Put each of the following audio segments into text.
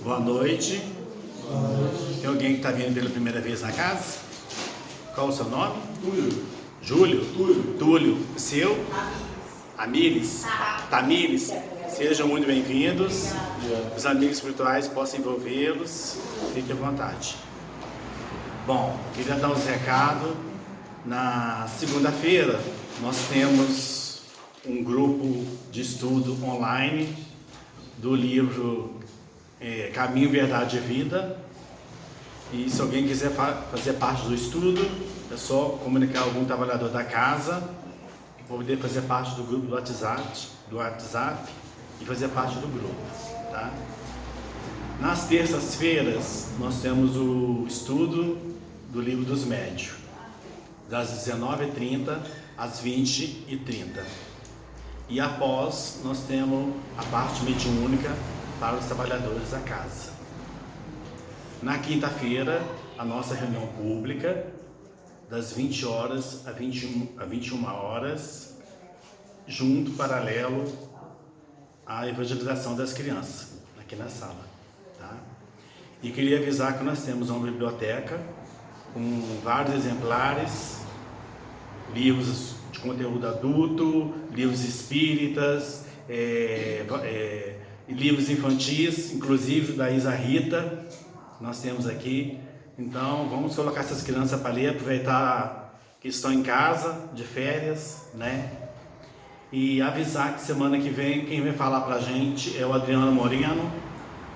Boa noite. Tem alguém que está vindo pela primeira vez na casa? Qual o seu nome? Túlio. Júlio? Túlio. Túlio. Seu? Amires? Tamires? Sejam muito bem-vindos. Os amigos espirituais possam envolvê-los. Fique à vontade. Bom, queria dar uns recados. Na segunda-feira, nós temos um grupo de estudo online do livro Caminho, Verdade e Vida. E se alguém quiser fazer parte do estudo, é só comunicar algum trabalhador da casa para poder fazer parte do grupo do WhatsApp e fazer parte do grupo, tá? Nas terças-feiras, nós temos o estudo do Livro dos Médiuns, das 19h30 às 20h30. E após, nós temos a parte mediúnica para os trabalhadores da casa. Na quinta-feira, a nossa reunião pública, das 20 horas a 21 horas, junto, paralelo à evangelização das crianças, aqui na sala. Tá? E queria avisar que nós temos uma biblioteca com vários exemplares, livros de conteúdo adulto, livros espíritas, livros infantis, inclusive da Isa Rita, nós temos aqui. Então vamos colocar essas crianças para ler, aproveitar que estão em casa, de férias, né? E avisar que semana que vem quem vai falar para a gente é o Adriano Moreno,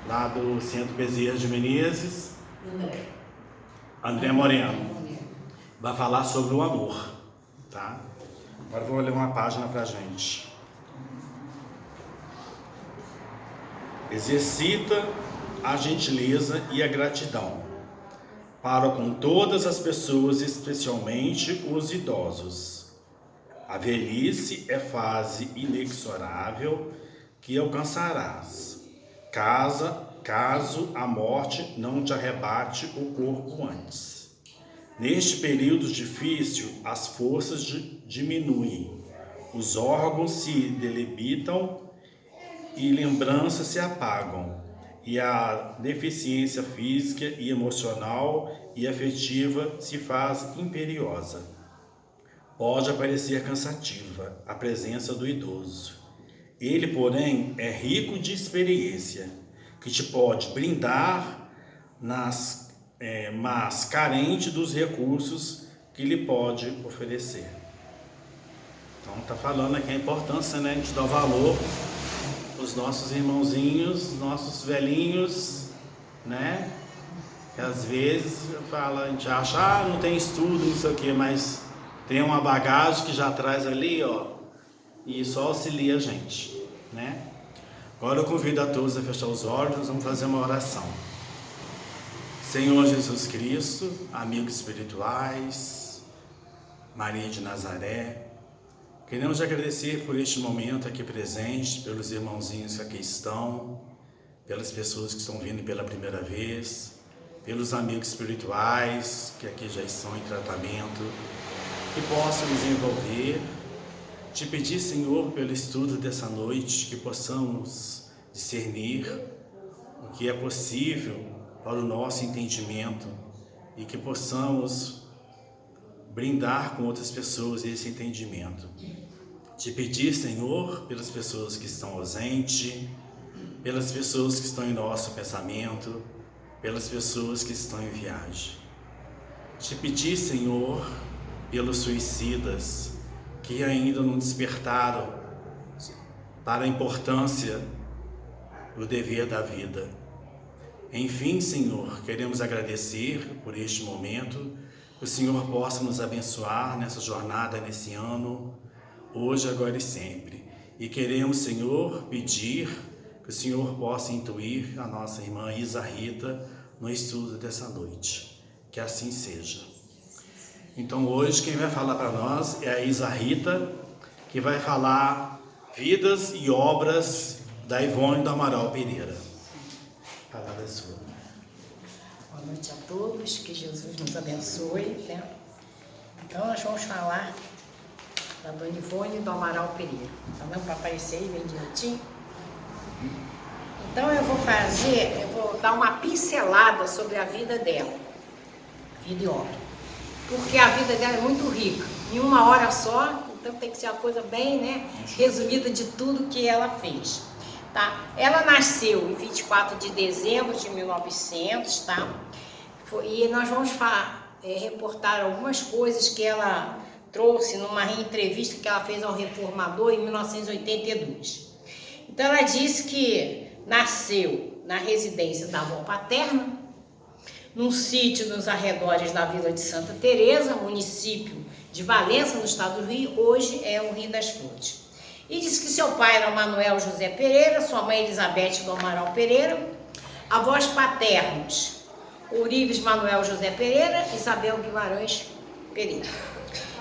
lá do Centro Bezerra de Menezes. André Moreno vai falar sobre o amor, tá? Agora vou ler uma página pra gente. Exercita a gentileza e a gratidão para com todas as pessoas, especialmente os idosos. A velhice é fase inexorável que alcançarás, caso a morte não te arrebate o corpo antes. Neste período difícil, as forças diminuem, os órgãos se debilitam e lembranças se apagam, e a deficiência física e emocional e afetiva se faz imperiosa. Pode parecer cansativa a presença do idoso. Ele, porém, é rico de experiência, que te pode brindar, mas carente dos recursos que lhe pode oferecer. Então está falando aqui a importância, né, de dar valor os nossos irmãozinhos, nossos velhinhos, né? Que às vezes a gente acha, não tem estudo, não sei o que, mas tem uma bagagem que já traz ali, ó, e isso auxilia a gente, né? Agora eu convido a todos a fechar os olhos, nós vamos fazer uma oração. Senhor Jesus Cristo, amigos espirituais, Maria de Nazaré, queremos agradecer por este momento aqui presente, pelos irmãozinhos que aqui estão, pelas pessoas que estão vindo pela primeira vez, pelos amigos espirituais que aqui já estão em tratamento, que possam nos envolver. Te pedir, Senhor, pelo estudo dessa noite, que possamos discernir o que é possível para o nosso entendimento e que possamos brindar com outras pessoas esse entendimento. Te pedir, Senhor, pelas pessoas que estão ausentes, pelas pessoas que estão em nosso pensamento, pelas pessoas que estão em viagem. Te pedir, Senhor, pelos suicidas que ainda não despertaram para a importância do dever da vida. Enfim, Senhor, queremos agradecer por este momento, que o Senhor possa nos abençoar nessa jornada, nesse ano, hoje, agora e sempre. E queremos, Senhor, pedir que o Senhor possa intuir a nossa irmã Isa Rita no estudo dessa noite. Que assim seja. Então hoje quem vai falar para nós é a Isa Rita, que vai falar vidas e obras da Ivone do Amaral Pereira. A palavra é sua. Boa noite a todos, que Jesus nos abençoe, né? Então nós vamos falar da Dona Ivone do Amaral Pereira. Tá dando para aparecer aí bem direitinho? Então eu vou dar uma pincelada sobre a vida dela, vida e obra, porque a vida dela é muito rica, em uma hora só, então tem que ser uma coisa bem, né, resumida de tudo que ela fez, tá? Ela nasceu em 24 de dezembro de 1900, tá? E nós vamos reportar algumas coisas que ela trouxe numa entrevista que ela fez ao Reformador em 1982. Então ela disse que nasceu na residência da avó paterna, num sítio nos arredores da Vila de Santa Teresa, município de Valença, no estado do Rio, hoje é o Rio das Flores. E disse que seu pai era Manuel José Pereira, sua mãe Elizabeth do Amaral Pereira, avós paternos Ourives Manuel José Pereira, Isabel Guimarães Pereira.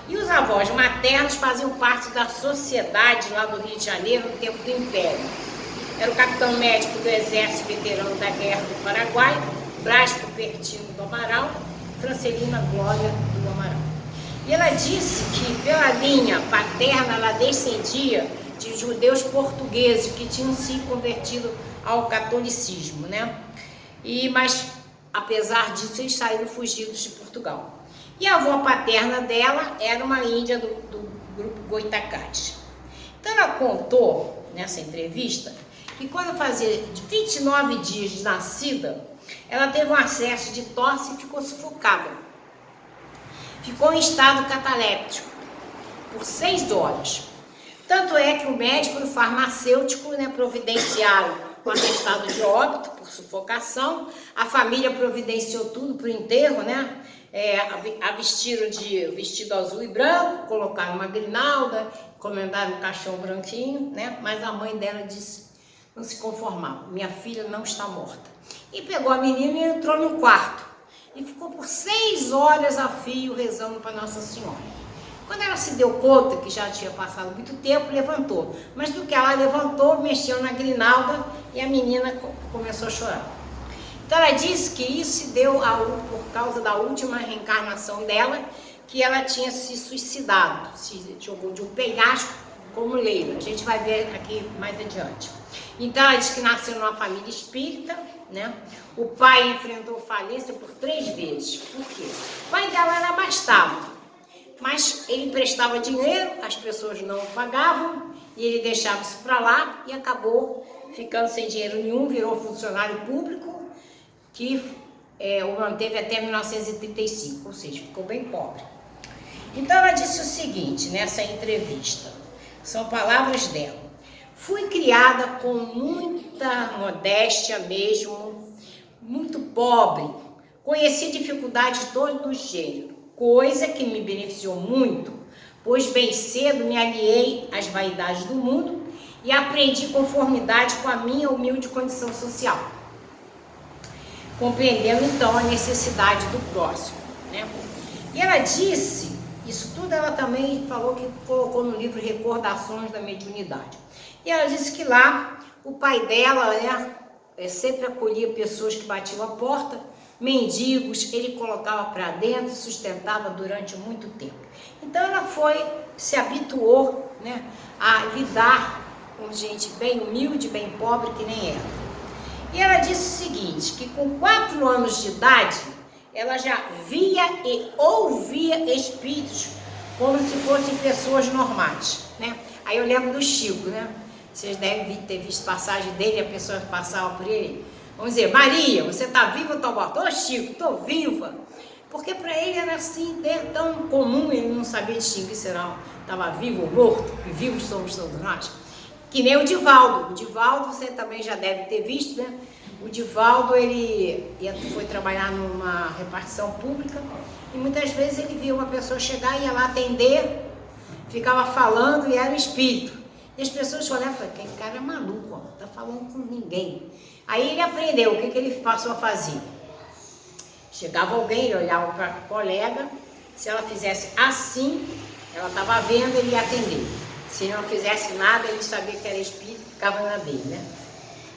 E os avós maternos faziam parte da sociedade lá do Rio de Janeiro no tempo do Império. Era o capitão médico do Exército Veterano da Guerra do Paraguai, Brás Cupertino do Amaral, Francelina Glória do Amaral. E ela disse que pela linha paterna ela descendia de judeus portugueses que tinham se convertido ao catolicismo, né? Mas apesar disso eles saíram fugidos de Portugal. E a avó paterna dela era uma índia do grupo Goitacás. Então ela contou nessa entrevista que quando fazia 29 dias de nascida, ela teve um acesso de tosse e ficou sufocada. Ficou em estado cataléptico por 6 horas. Tanto é que o médico e o farmacêutico, né, providenciaram um atestado de óbito por sufocação. A família providenciou tudo para o enterro, né? A vestiram de vestido azul e branco, colocaram uma grinalda, encomendaram um caixão branquinho, né? Mas a mãe dela disse, não se conformava, minha filha não está morta. E pegou a menina e entrou no quarto. E ficou por 6 horas a fio rezando para Nossa Senhora. Quando ela se deu conta que já tinha passado muito tempo, levantou. Mas do que ela levantou, mexeu na grinalda e a menina começou a chorar. Então ela disse que isso se deu por causa da última reencarnação dela, que ela tinha se suicidado, se jogou de um penhasco como Leila. A gente vai ver aqui mais adiante. Então ela disse que nasceu numa família espírita, né? O pai enfrentou falência por 3 vezes. Por quê? O pai dela era abastado, mas ele emprestava dinheiro, as pessoas não pagavam, e ele deixava isso para lá e acabou ficando sem dinheiro nenhum, virou funcionário público, que o manteve até 1935, ou seja, ficou bem pobre. Então ela disse o seguinte nessa entrevista, são palavras dela: fui criada com muita modéstia mesmo, muito pobre, conheci dificuldade de todo o gênero, coisa que me beneficiou muito, pois bem cedo me aliei às vaidades do mundo e aprendi conformidade com a minha humilde condição social, compreendendo então a necessidade do próximo, né? E ela disse, isso tudo ela também falou que colocou no livro Recordações da Mediunidade. E ela disse que lá o pai dela, né, sempre acolhia pessoas que batiam a porta, mendigos, ele colocava para dentro e sustentava durante muito tempo. Então ela se habituou, né, a lidar com gente bem humilde, bem pobre que nem ela. E ela disse o seguinte, que com 4 anos de idade, ela já via e ouvia espíritos como se fossem pessoas normais, né? Aí eu lembro do Chico, né? Vocês devem ter visto passagem dele, a pessoa passava por ele. Vamos dizer, Maria, você está viva ou está morta? Ô Chico, estou viva. Porque para ele era assim, tão comum, ele não sabia distinguir se estava vivo ou morto, e vivos somos todos nós. Que nem o Divaldo. O Divaldo você também já deve ter visto, né? O Divaldo, ele foi trabalhar numa repartição pública e muitas vezes ele via uma pessoa chegar, ia lá atender, ficava falando e era um espírito. E as pessoas olhavam e falavam, aquele cara é maluco, não está falando com ninguém. Aí ele aprendeu, o que ele passou a fazer? Chegava alguém, ele olhava para a colega, se ela fizesse assim, ela estava vendo, ele ia atender. Se ele não fizesse nada, ele sabia que era espírito, ficava na dele, né?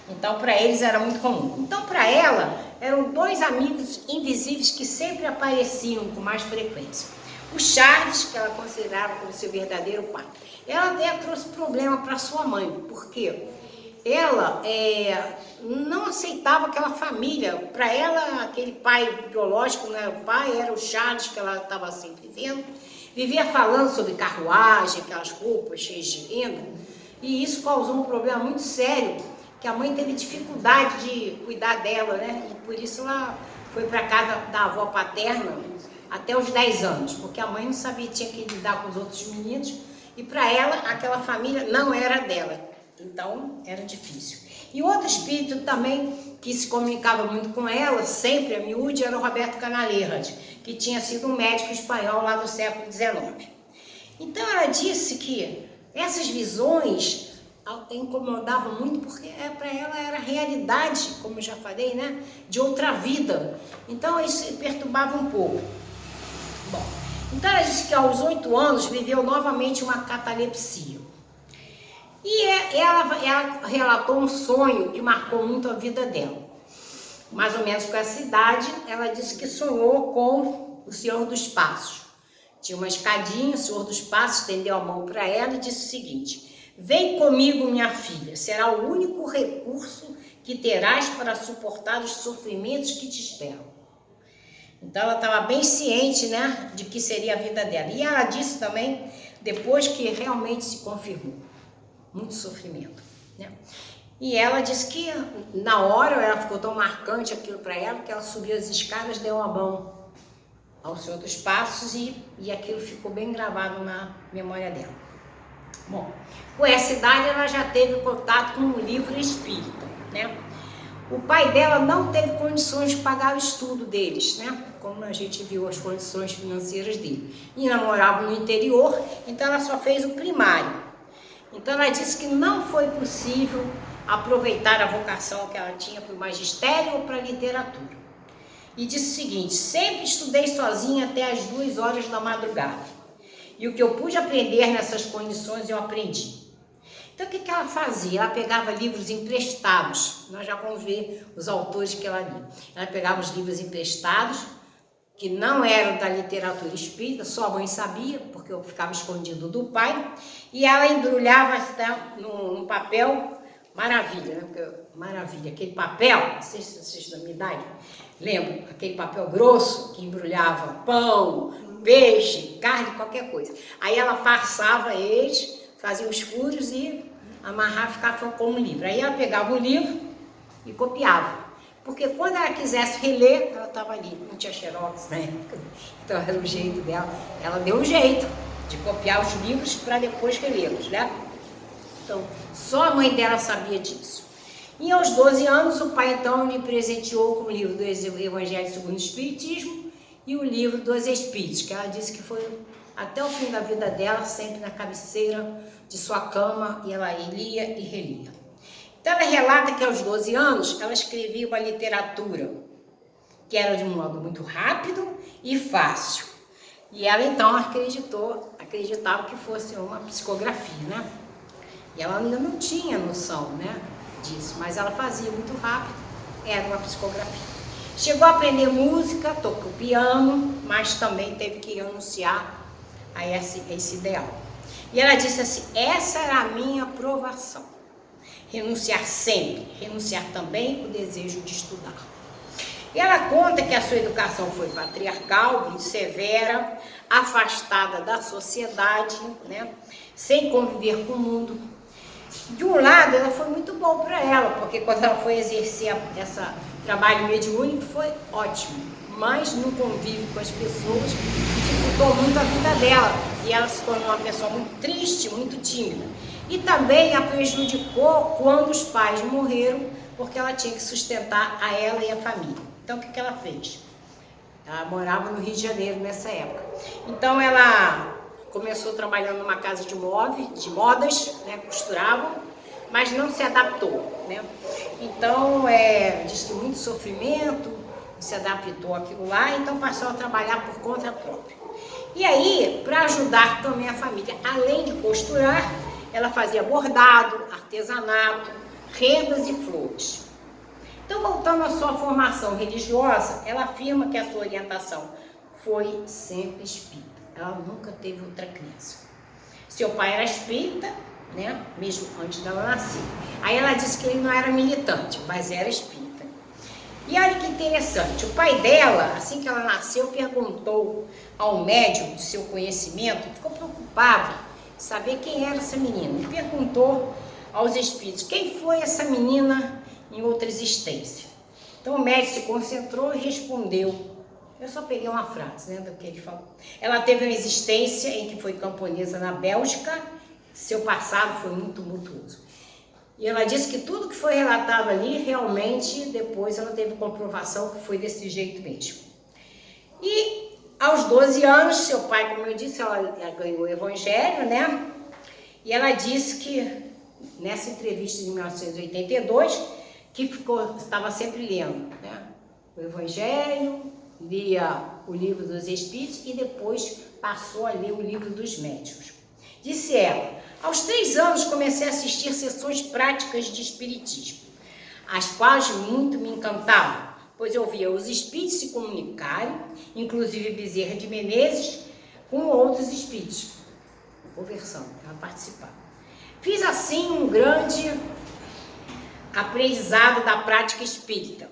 Então, para eles era muito comum. Então, para ela, eram 2 amigos invisíveis que sempre apareciam com mais frequência. O Charles, que ela considerava como seu verdadeiro pai. Ela até trouxe problema para sua mãe, porque ela não aceitava aquela família. Para ela, aquele pai biológico não era o pai, era o Charles, que ela estava sempre vendo. Vivia falando sobre carruagem, aquelas roupas cheias de renda. E isso causou um problema muito sério, que a mãe teve dificuldade de cuidar dela, né? E por isso ela foi para casa da avó paterna até os 10 anos, porque a mãe não sabia, tinha que lidar com os outros meninos, e para ela, aquela família não era dela. Então, era difícil. E outro espírito também que se comunicava muito com ela, sempre a miúde, era o Roberto Canalejas, que tinha sido um médico espanhol lá do século XIX. Então, ela disse que essas visões incomodavam muito, porque para ela era realidade, como eu já falei, né, de outra vida. Então, isso perturbava um pouco. Bom, então ela disse que aos 8 anos viveu novamente uma catalepsia. E ela relatou um sonho que marcou muito a vida dela. Mais ou menos com essa idade, ela disse que sonhou com o Senhor dos Passos. Tinha uma escadinha, o Senhor dos Passos estendeu a mão para ela e disse o seguinte: vem comigo, minha filha, será o único recurso que terás para suportar os sofrimentos que te esperam. Então ela estava bem ciente, né, de que seria a vida dela. E ela disse também, depois que realmente se confirmou, muito sofrimento, né? E ela disse que na hora ela ficou tão marcante aquilo para ela, que ela subiu as escadas, deu a mão ao Senhor dos Passos e aquilo ficou bem gravado na memória dela. Bom, com essa idade ela já teve contato com o livro espírita, né? O pai dela não teve condições de pagar o estudo deles, né? Como a gente viu as condições financeiras dele. E namorava no interior, então ela só fez o primário. Então ela disse que não foi possível aproveitar a vocação que ela tinha para o magistério ou para a literatura. E disse o seguinte: sempre estudei sozinha até as 2 horas da madrugada. E o que eu pude aprender nessas condições eu aprendi. Então o que ela fazia? Ela pegava livros emprestados. Nós já vamos ver os autores que ela lia. Ela pegava os livros emprestados, que não eram da literatura espírita, só a mãe sabia, porque eu ficava escondido do pai, e ela embrulhava num papel maravilha, né? Porque, maravilha, aquele papel, não sei se vocês da minha idade lembram, aquele papel grosso que embrulhava pão, peixe, carne, qualquer coisa. Aí ela passava eles, fazia os furos e amarrava, ficava como um livro. Aí ela pegava o livro e copiava. Porque quando ela quisesse reler, ela estava ali, não tinha xerox na época, então era o jeito dela. Ela deu um jeito de copiar os livros para depois relê-los, né? Então, só a mãe dela sabia disso. E aos 12 anos, o pai então lhe presenteou com o livro do Evangelho segundo o Espiritismo e o livro dos Espíritos, que ela disse que foi até o fim da vida dela, sempre na cabeceira de sua cama, e ela lia e relia. Então ela relata que aos 12 anos ela escrevia uma literatura que era de um modo muito rápido e fácil. E ela então acreditava que fosse uma psicografia, né? E ela ainda não tinha noção, né, disso, mas ela fazia muito rápido, era uma psicografia. Chegou a aprender música, tocou piano, mas também teve que renunciar a esse ideal. E ela disse assim: essa era a minha aprovação. Renunciar sempre, renunciar também o desejo de estudar. E ela conta que a sua educação foi patriarcal, muito severa, afastada da sociedade, né, sem conviver com o mundo. De um lado, ela foi muito bom para ela, porque quando ela foi exercer esse trabalho mediúnico foi ótimo, mas no convívio com as pessoas dificultou muito a vida dela e ela se tornou uma pessoa muito triste, muito tímida. E também a prejudicou quando os pais morreram, porque ela tinha que sustentar a ela e a família. Então o que ela fez? Ela morava no Rio de Janeiro nessa época. Então ela começou trabalhando numa casa de modas, né, costurava, mas não se adaptou, né? Então, disse que muito sofrimento, se adaptou àquilo lá, então passou a trabalhar por conta própria. E aí, para ajudar também a família, além de costurar, ela fazia bordado, artesanato, rendas e flores. Então, voltando à sua formação religiosa, ela afirma que a sua orientação foi sempre espírita. Ela nunca teve outra crença. Seu pai era espírita, né? Mesmo antes dela nascer. Aí ela disse que ele não era militante, mas era espírita. E olha que interessante, o pai dela, assim que ela nasceu, perguntou ao médium do seu conhecimento, ficou preocupado em saber quem era essa menina, e perguntou aos espíritos, quem foi essa menina em outra existência? Então o médium se concentrou e respondeu, eu só peguei uma frase, né, do que ele falou. Ela teve uma existência em que foi camponesa na Bélgica, seu passado foi muito tumultuoso. E ela disse que tudo que foi relatado ali, realmente, depois ela teve comprovação que foi desse jeito mesmo. E aos 12 anos, seu pai, como eu disse, ela ganhou o evangelho, né? E ela disse que, nessa entrevista de 1982, que estava sempre lendo, né? O evangelho, lia o livro dos Espíritos e depois passou a ler o livro dos Médiuns. Disse ela, aos 3 anos comecei a assistir sessões práticas de espiritismo, as quais muito me encantavam, pois eu via os espíritos se comunicarem, inclusive Bezerra de Menezes, com outros espíritos, conversando, ela participava. Fiz assim um grande aprendizado da prática espírita,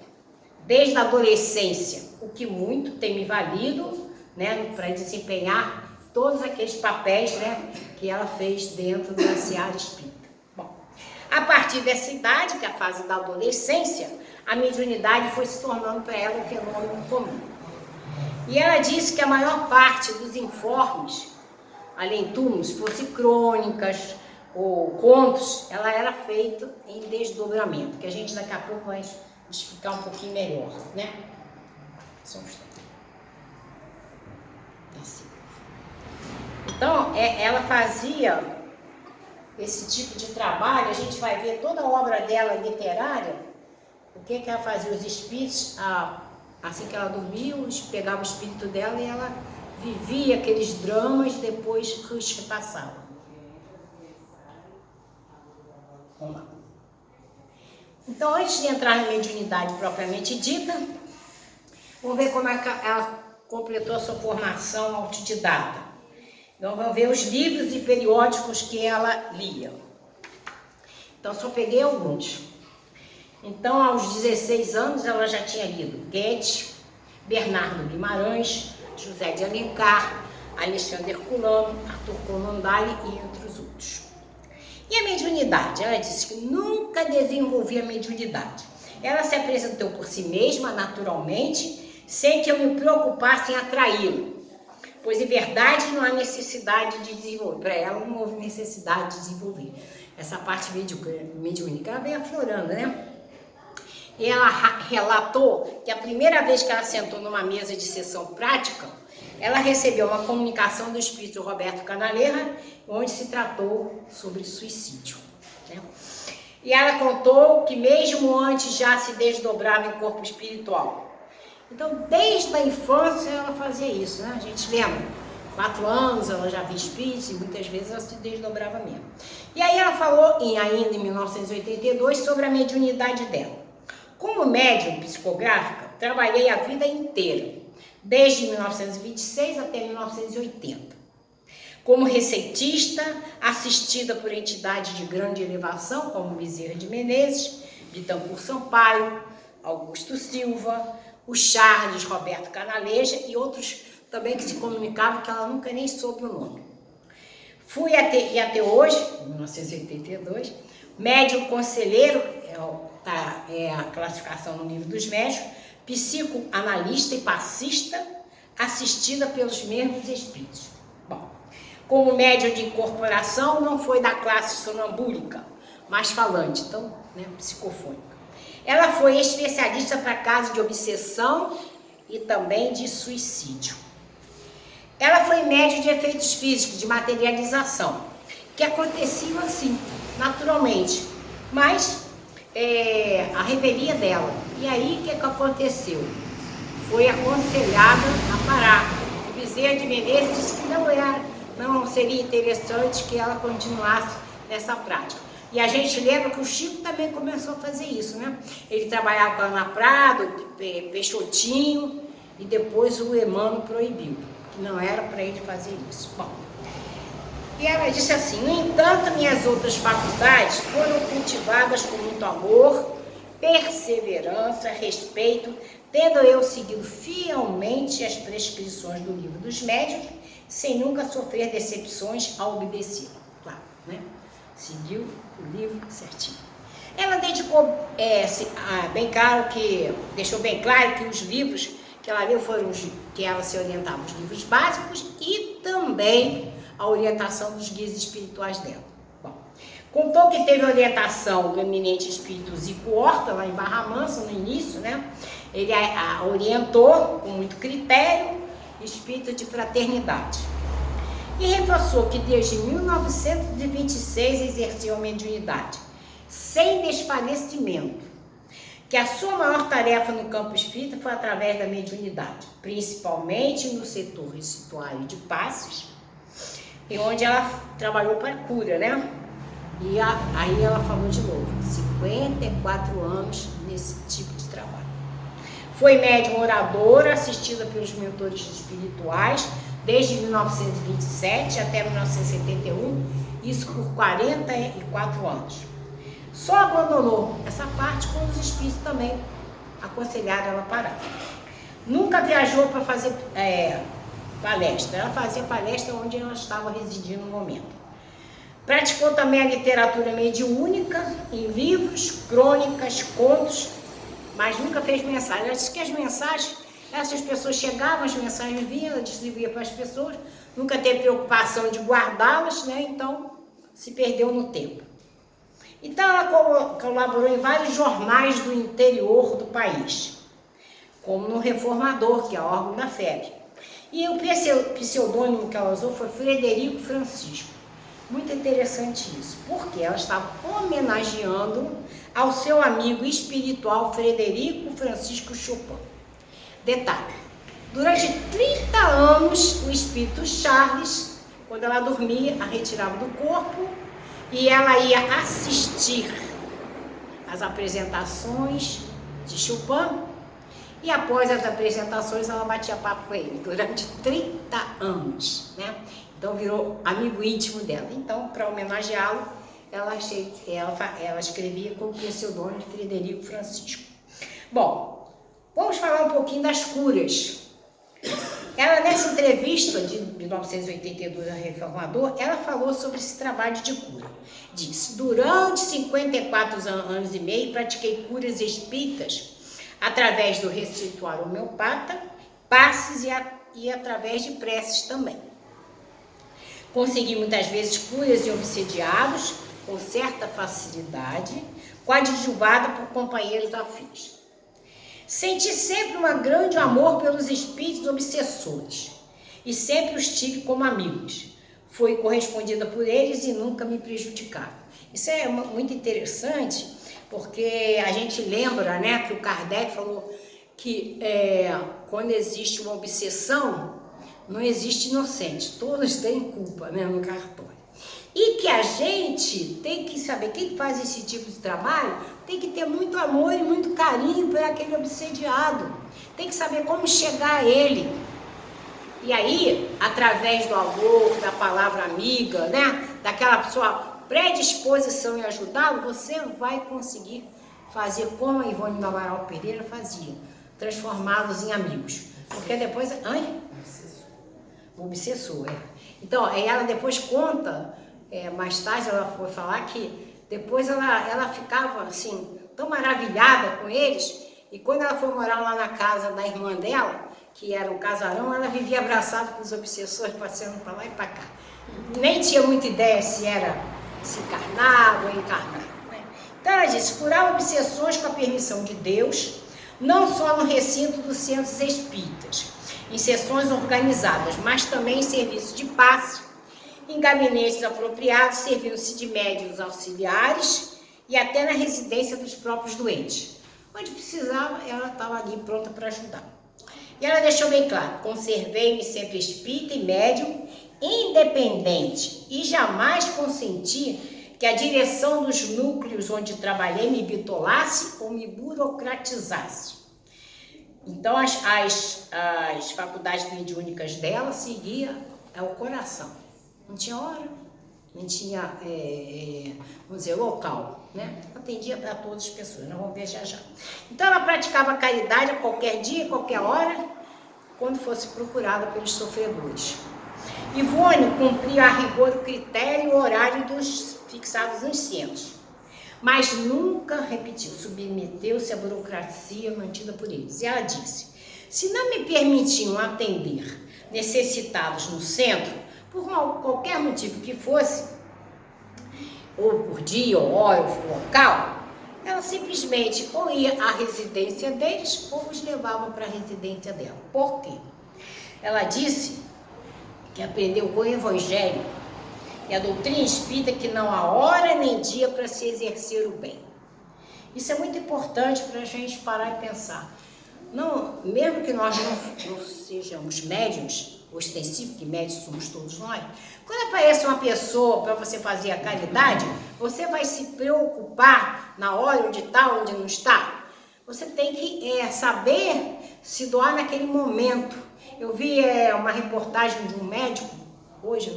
desde a adolescência, o que muito tem me valido, né, para desempenhar todos aqueles papéis, né, que ela fez dentro da seara espírita. Bom, a partir dessa idade, que é a fase da adolescência, a mediunidade foi se tornando para ela um fenômeno comum. E ela disse que a maior parte dos informes, além de túmulos, fosse crônicas ou contos, ela era feita em desdobramento, que a gente daqui a pouco vai explicar um pouquinho melhor, né? Só um instante. Assim. Então, ela fazia esse tipo de trabalho, a gente vai ver toda a obra dela literária, o que ela fazia, os espíritos, assim que ela dormia, pegava o espírito dela e ela vivia aqueles dramas, depois os repassavam. Vamos lá. Então, antes de entrar na mediunidade propriamente dita, vamos ver como é que ela completou a sua formação autodidata. Então, vamos ver os livros e periódicos que ela lia. Então, só peguei alguns. Então, aos 16 anos, ela já tinha lido Goethe, Bernardo Guimarães, José de Alencar, Alexandre Herculano, Arthur Conan Doyle e outros outros. E a mediunidade? Ela disse que nunca desenvolvia a mediunidade. Ela se apresentou por si mesma, naturalmente, sem que eu me preocupasse em atraí-la. Pois, em verdade, não há necessidade de desenvolver. Para ela, não houve necessidade de desenvolver. Essa parte mediúnica, ela vem aflorando, né? E ela relatou que a primeira vez que ela sentou numa mesa de sessão prática, ela recebeu uma comunicação do espírito Roberto Canaleira, onde se tratou sobre suicídio, né? E ela contou que mesmo antes já se desdobrava em corpo espiritual. Então, desde a infância ela fazia isso, né? A gente lembra, 4 anos ela já via espíritos e muitas vezes ela se desdobrava mesmo. E aí ela falou, ainda em 1982, sobre a mediunidade dela. Como médium psicográfica, trabalhei a vida inteira, desde 1926 até 1980. Como receitista, assistida por entidades de grande elevação, como Bezerra de Menezes, Bittencourt Sampaio, Augusto Silva, o Charles Roberto Canaleja e outros também que se comunicavam que ela nunca nem soube o nome. Fui até hoje, em 1982, médium conselheiro, é a classificação no livro dos médios, psicoanalista e passista, assistida pelos mesmos espíritos. Bom, como médium de incorporação, não foi da classe sonambúlica, mas falante, então, né, psicofônica. Ela foi especialista para casos de obsessão e também de suicídio. Ela foi médium de efeitos físicos, de materialização, que aconteciam assim, naturalmente, mas a revelia dela. E aí, o que aconteceu? Foi aconselhada a parar. O Bezerra de Menezes disse que não seria interessante que ela continuasse nessa prática. E a gente lembra que o Chico também começou a fazer isso, né? Ele trabalhava com a Ana Prado, Peixotinho, e depois o Emmanuel proibiu, que não era para ele fazer isso. Bom, E ela disse assim: no entanto, minhas outras faculdades foram cultivadas com muito amor, perseverança, respeito, tendo eu seguido fielmente as prescrições do livro dos médiuns, sem nunca sofrer decepções ao obedecer. Claro, né? Seguiu o livro certinho. Ela dedicou deixou bem claro que os livros que ela leu foram os que ela se orientava, os livros básicos e também a orientação dos guias espirituais dela. Bom, contou que teve orientação do eminente espírito Zico Horta, lá em Barra Mansa, no início, né? Ele a orientou com muito critério, espírito de fraternidade. E reforçou que desde 1926 exerceu a mediunidade, sem desfalecimento, que a sua maior tarefa no campo espírita foi através da mediunidade, principalmente no setor rituário de passes, e onde ela trabalhou para cura, né? E aí ela falou de novo, 54 anos nesse tipo de trabalho. Foi médium oradora, assistida pelos mentores espirituais, desde 1927 até 1971, isso por 44 anos. Só abandonou essa parte quando os espíritos também aconselharam ela a parar. Nunca viajou para fazer palestra, ela fazia palestra onde ela estava residindo no momento. Praticou também a literatura mediúnica, em livros, crônicas, contos, mas nunca fez mensagem. Ela disse que as mensagens, essas pessoas chegavam, as mensagens vinham, ela distribuía para as pessoas, nunca teve preocupação de guardá-las, né? Então se perdeu no tempo. Então ela colaborou em vários jornais do interior do país, como no Reformador, que é órgão da FEB. E o pseudônimo que ela usou foi Frederico Francisco. Muito interessante isso, porque ela estava homenageando ao seu amigo espiritual Frederico Francisco Chopin. Detalhe, durante 30 anos o espírito Charles, quando ela dormia, a retirava do corpo e ela ia assistir às apresentações de Chopin, e após as apresentações ela batia papo com ele durante 30 anos, né? Então virou amigo íntimo dela. Então, para homenageá-lo, ela escrevia com o pseudônimo de Frederico Francisco. Bom, vamos falar um pouquinho das curas. Ela, nessa entrevista de 1982 ao Reformador, ela falou sobre esse trabalho de cura. Disse: durante 54 anos e meio pratiquei curas espíritas através do ritual homeopata, passes e através de preces também. Consegui muitas vezes curas de obsediados com certa facilidade, coadjuvada por companheiros afins. Senti sempre um grande amor pelos espíritos obsessores e sempre os tive como amigos. Fui correspondida por eles e nunca me prejudicaram. Isso é muito interessante, porque a gente lembra, né, que o Kardec falou que quando existe uma obsessão, não existe inocente, todos têm culpa, né, no cartório. E que a gente tem que saber, quem faz esse tipo de trabalho, tem que ter muito amor e muito carinho por aquele obsediado. Tem que saber como chegar a ele. E aí, através do amor, da palavra amiga, né, daquela pessoa predisposição em ajudá-lo, você vai conseguir fazer como a Ivone do Amaral Pereira fazia, transformá-los em amigos. Porque depois... O obsessor, Então, ela depois conta, mais tarde ela foi falar que depois ela ficava assim, tão maravilhada com eles, e quando ela foi morar lá na casa da irmã dela, que era um casarão, ela vivia abraçada com os obsessores, passeando para lá e para cá. Nem tinha muita ideia se era encarnado ou encarnado, né? Então ela disse: curava obsessões com a permissão de Deus, não só no recinto dos centros espíritas, em sessões organizadas, mas também em serviço de passe, em gabinetes apropriados, servindo-se de médiuns auxiliares e até na residência dos próprios doentes. Onde precisava, ela estava ali pronta para ajudar. E ela deixou bem claro: conservei-me sempre espírita e médium, independente, e jamais consenti que a direção dos núcleos onde trabalhei me bitolasse ou me burocratizasse. Então, as faculdades mediúnicas dela seguia o coração. Não tinha hora, não tinha, vamos dizer, local, né? Atendia para todas as pessoas, nós vamos ver já já. Então ela praticava caridade a qualquer dia, qualquer hora, quando fosse procurada pelos sofredores. Ivone cumpria a rigor o critério e o horário dos fixados nos centros, mas nunca repetiu, submeteu-se à burocracia mantida por eles. E ela disse: se não me permitiam atender necessitados no centro, por qualquer motivo que fosse, ou por dia, ou hora, ou local, ela simplesmente ou ia à residência deles ou os levavam para a residência dela. Por quê? Ela disse que aprendeu com o Evangelho e a doutrina espírita que não há hora nem dia para se exercer o bem. Isso é muito importante para a gente parar e pensar. Não, mesmo que nós não sejamos médiuns, ostensivos, que médios somos todos nós, quando aparece uma pessoa para você fazer a caridade, você vai se preocupar na hora onde está, onde não está? Você tem que saber se doar naquele momento. Eu vi uma reportagem de um médico, hoje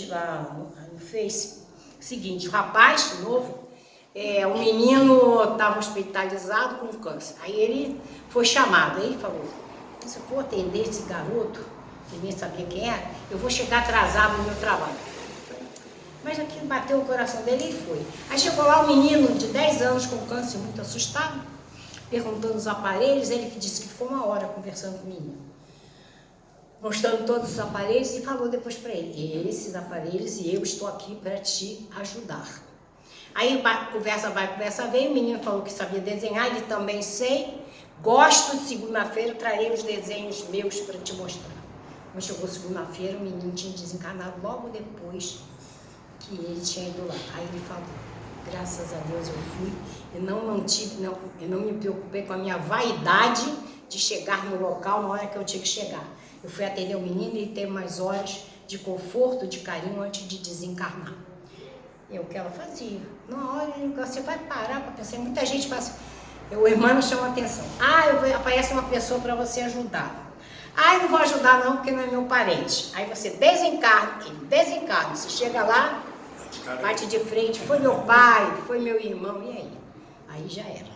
lá no Face, o seguinte: o rapaz novo, um menino estava hospitalizado com câncer. Aí ele foi chamado, aí ele falou: se eu for atender esse garoto, que nem sabia quem era, eu vou chegar atrasado no meu trabalho. Mas aquilo bateu o coração dele e foi. Aí chegou lá um menino de 10 anos com câncer, muito assustado, perguntando os aparelhos. Ele disse que ficou uma hora conversando com o menino, mostrando todos os aparelhos, e falou depois para ele: esses aparelhos e eu estou aqui para te ajudar. Aí conversa vai, conversa vem, o menino falou que sabia desenhar, ele também sei, gosto, de segunda-feira trarei os desenhos meus para te mostrar. Quando chegou segunda-feira, o menino tinha desencarnado logo depois que ele tinha ido lá. Aí ele falou: graças a Deus eu fui, e não me preocupei com a minha vaidade de chegar no local na hora que eu tinha que chegar. Eu fui atender o menino e ter mais horas de conforto, de carinho antes de desencarnar. É o que ela fazia. Na hora você vai parar para pensar. Muita gente faz. O irmão chama atenção. Aparece uma pessoa para você ajudar. Eu não vou ajudar não, porque não é meu parente. Aí você desencarna, ele desencarna. Você chega lá, bate de frente. Foi meu pai, foi meu irmão. E aí? Aí já era.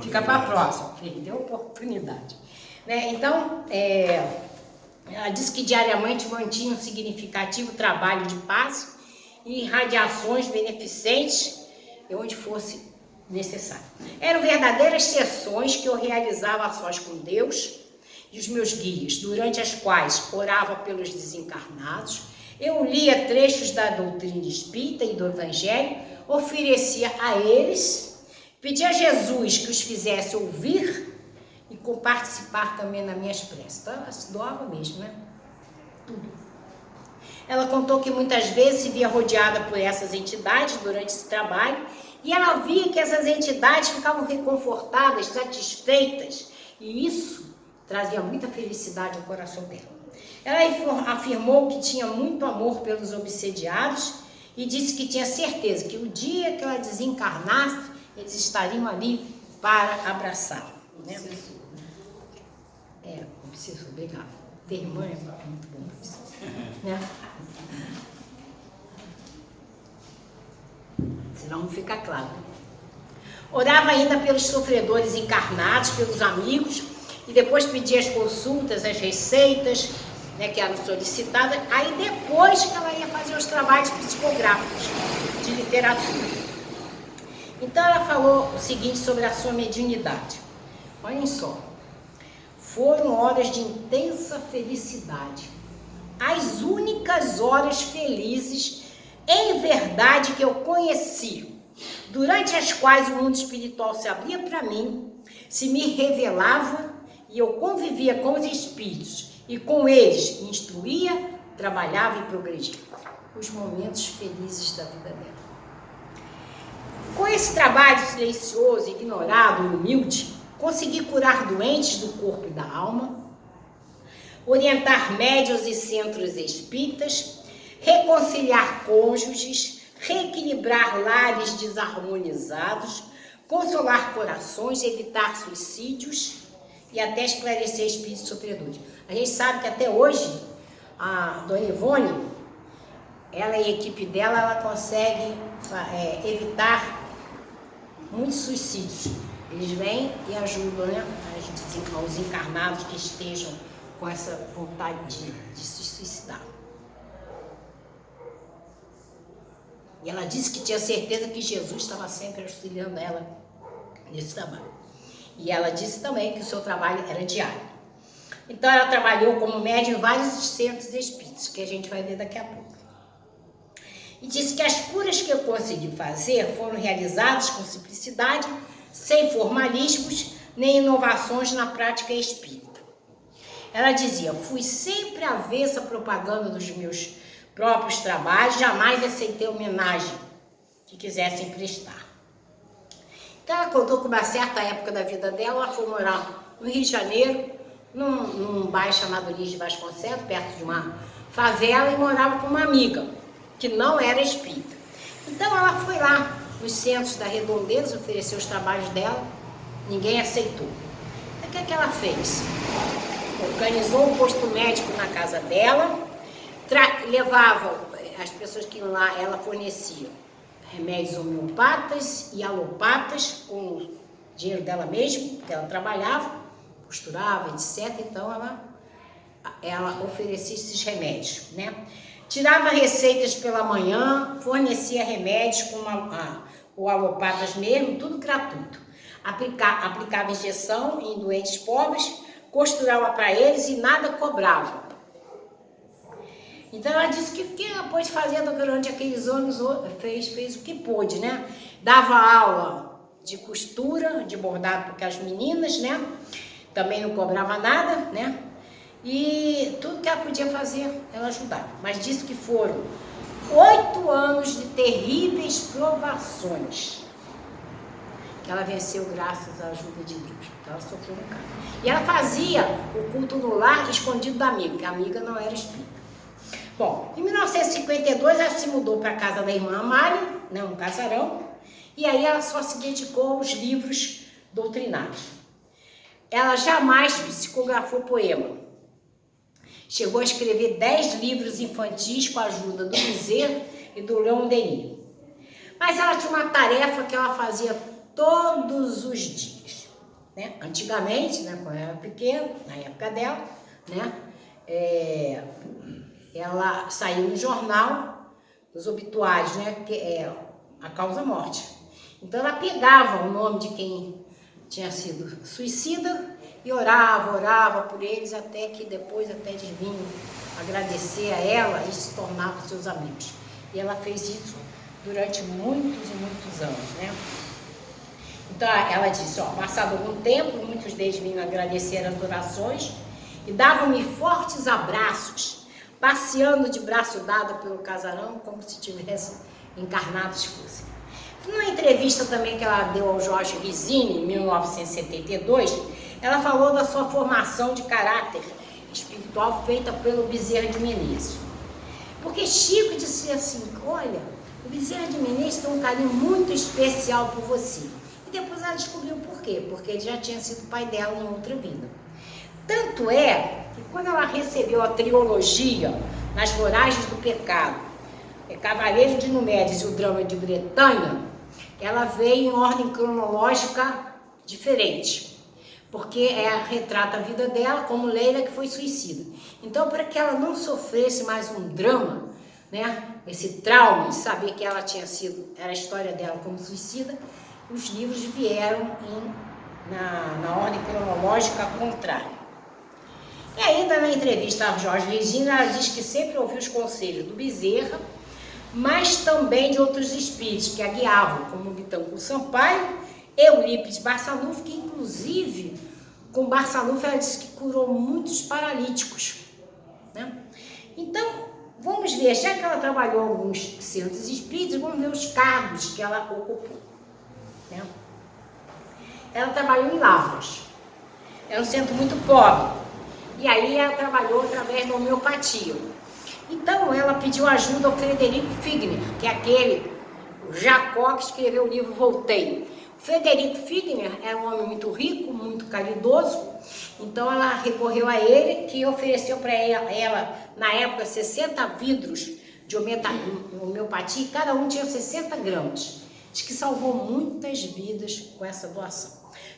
Fica para a próxima. Perdeu a oportunidade. Né? Então, ela diz que diariamente mantinha um significativo trabalho de paz e radiações beneficentes onde fosse necessário. Eram verdadeiras sessões que eu realizava a sós com Deus e os meus guias, durante as quais orava pelos desencarnados, eu lia trechos da doutrina espírita e do Evangelho, oferecia a eles, pedia a Jesus que os fizesse ouvir e participar também nas minhas preces. Então ela se doava mesmo, né? Tudo. Ela contou que muitas vezes se via rodeada por essas entidades durante esse trabalho e ela via que essas entidades ficavam reconfortadas, satisfeitas, e isso trazia muita felicidade ao coração dela. Ela afirmou que tinha muito amor pelos obsediados e disse que tinha certeza que o dia que ela desencarnasse, eles estariam ali para abraçá-la. Né? Obsessor, obrigada. Ter irmã é muito bom. Né? Senão não fica claro. Orava ainda pelos sofredores encarnados, pelos amigos, e depois pedia as consultas, as receitas, né, que eram solicitadas. Aí depois que ela ia fazer os trabalhos psicográficos de literatura. Então ela falou o seguinte sobre a sua mediunidade. Olhem só. Foram horas de intensa felicidade. As únicas horas felizes, em verdade, que eu conheci, durante as quais o mundo espiritual se abria para mim, se me revelava e eu convivia com os espíritos e com eles instruía, trabalhava e progredia. Os momentos felizes da vida dela. Com esse trabalho silencioso, ignorado e humilde, consegui curar doentes do corpo e da alma, orientar médiuns e centros espíritas, reconciliar cônjuges, reequilibrar lares desarmonizados, consolar corações, evitar suicídios e até esclarecer espíritos sofredores. A gente sabe que até hoje a Dona Ivone, ela e a equipe dela, ela consegue evitar muitos suicídios. Eles vêm e ajudam, né, os encarnados que estejam com essa vontade de se suicidar. E ela disse que tinha certeza que Jesus estava sempre auxiliando ela nesse trabalho. E ela disse também que o seu trabalho era diário. Então ela trabalhou como médium em vários centros espíritas, que a gente vai ver daqui a pouco. E disse que as curas que eu consegui fazer foram realizadas com simplicidade, sem formalismos, nem inovações na prática espírita. Ela dizia, fui sempre avessa à propaganda dos meus próprios trabalhos, jamais aceitei homenagem que quisessem prestar. Então ela contou que uma certa época da vida dela, ela foi morar no Rio de Janeiro, num bairro chamado Luiz de Vasconcelos, perto de uma favela, e morava com uma amiga, que não era espírita. Então ela foi lá nos centros da Redondeza, ofereceu os trabalhos dela, ninguém aceitou. Então, o que ela fez? Organizou um posto médico na casa dela, levava as pessoas que iam lá, ela fornecia remédios homeopatas e alopatas com o dinheiro dela mesma, que ela trabalhava, costurava, etc. Então ela oferecia esses remédios, né? Tirava receitas pela manhã, fornecia remédios com ou alopatas mesmo, tudo gratuito. Aplicava injeção em doentes pobres, costurava para eles e nada cobrava. Então ela disse que o que ela pôde fazer durante aqueles anos, fez o que pôde, né? Dava aula de costura, de bordado para as meninas, né? Também não cobrava nada, né? E tudo que ela podia fazer, ela ajudava. Mas disse que foram 8 anos de terríveis provações que ela venceu graças à ajuda de Deus. Então ela sofreu um bocado. E ela fazia o culto no lar escondido da amiga, porque a amiga não era espírita. Bom, em 1952 ela se mudou para a casa da irmã Amália, né, um casarão, e aí ela só se dedicou aos livros doutrinários. Ela jamais psicografou poema. Chegou a escrever 10 livros infantis com a ajuda do Bezerra e do Leon Denis. Mas ela tinha uma tarefa que ela fazia todos os dias, né? Antigamente, né, quando ela era pequena, na época dela, né, ela saiu no jornal, nos obituários, né, que é a causa-morte. Então ela pegava o nome de quem tinha sido suicida e orava por eles, até que depois até eles vinham agradecer a ela e se tornavam seus amigos. E ela fez isso durante muitos e muitos anos, né? Então ela disse, passado algum tempo, muitos deles vinham agradecer as orações e davam-me fortes abraços, passeando de braço dado pelo casarão, como se tivessem encarnados fossem. Numa entrevista também que ela deu ao Jorge Rizzini, em 1972, ela falou da sua formação de caráter espiritual feita pelo Bezerra de Menezes. Porque Chico disse assim, olha, o Bezerra de Menezes tem um carinho muito especial por você. E depois ela descobriu por quê, porque ele já tinha sido pai dela em outra vida. Tanto é que quando ela recebeu a trilogia Nas Voragens do Pecado, Cavaleiro de Números e o Drama de Bretanha, ela veio em ordem cronológica diferente, porque retrata a vida dela como Leila, que foi suicida. Então, para que ela não sofresse mais um drama, né, esse trauma de saber que ela era a história dela como suicida, os livros vieram na ordem cronológica contrária. E ainda na entrevista a Jorge Rizzini, ela diz que sempre ouviu os conselhos do Bezerra, mas também de outros espíritos que a guiavam, como Bittencourt Sampaio, Eurípides Barçanufo, que inclusive com Barçanufo ela disse que curou muitos paralíticos, né? Então, vamos ver, já que ela trabalhou em alguns centros espíritas, vamos ver os cargos que ela ocupou, né? Ela trabalhou em Lavras, era um centro muito pobre, e aí ela trabalhou através da homeopatia. Então ela pediu ajuda ao Frederico Figner, que é o Jacó que escreveu o livro Voltei. O Frederico Figner era um homem muito rico, muito caridoso, então ela recorreu a ele, que ofereceu para ela, na época, 60 vidros de homeopatia e cada um tinha 60 gramas. Diz que salvou muitas vidas com essa doação.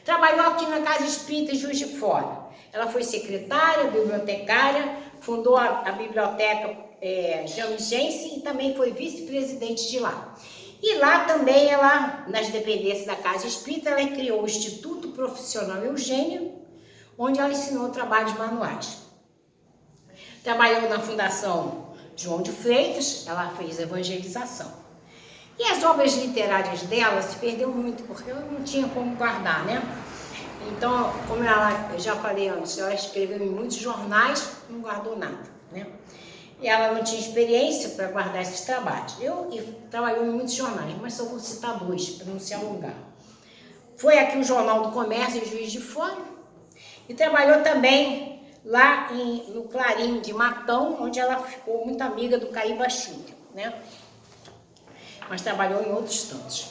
Trabalhou aqui na Casa Espírita Juiz de Fora. Ela foi secretária, bibliotecária, fundou a biblioteca Jamigense e também foi vice-presidente de lá. E lá também, ela, nas dependências da Casa Espírita, ela criou o Instituto Profissional Eugênio, onde ela ensinou trabalhos manuais. Trabalhou na Fundação João de Freitas, ela fez evangelização. E as obras literárias dela se perdeu muito, porque ela não tinha como guardar, né? Então, como eu já falei antes, ela escreveu em muitos jornais, não guardou nada, né? E ela não tinha experiência para guardar esses trabalhos. Trabalhou em muitos jornais, mas só vou citar dois, para não se alongar. Foi aqui o Jornal do Comércio, em Juiz de Fora, e trabalhou também lá no Clarim de Matão, onde ela ficou muito amiga do Caíba Júnior, né? Mas trabalhou em outros tantos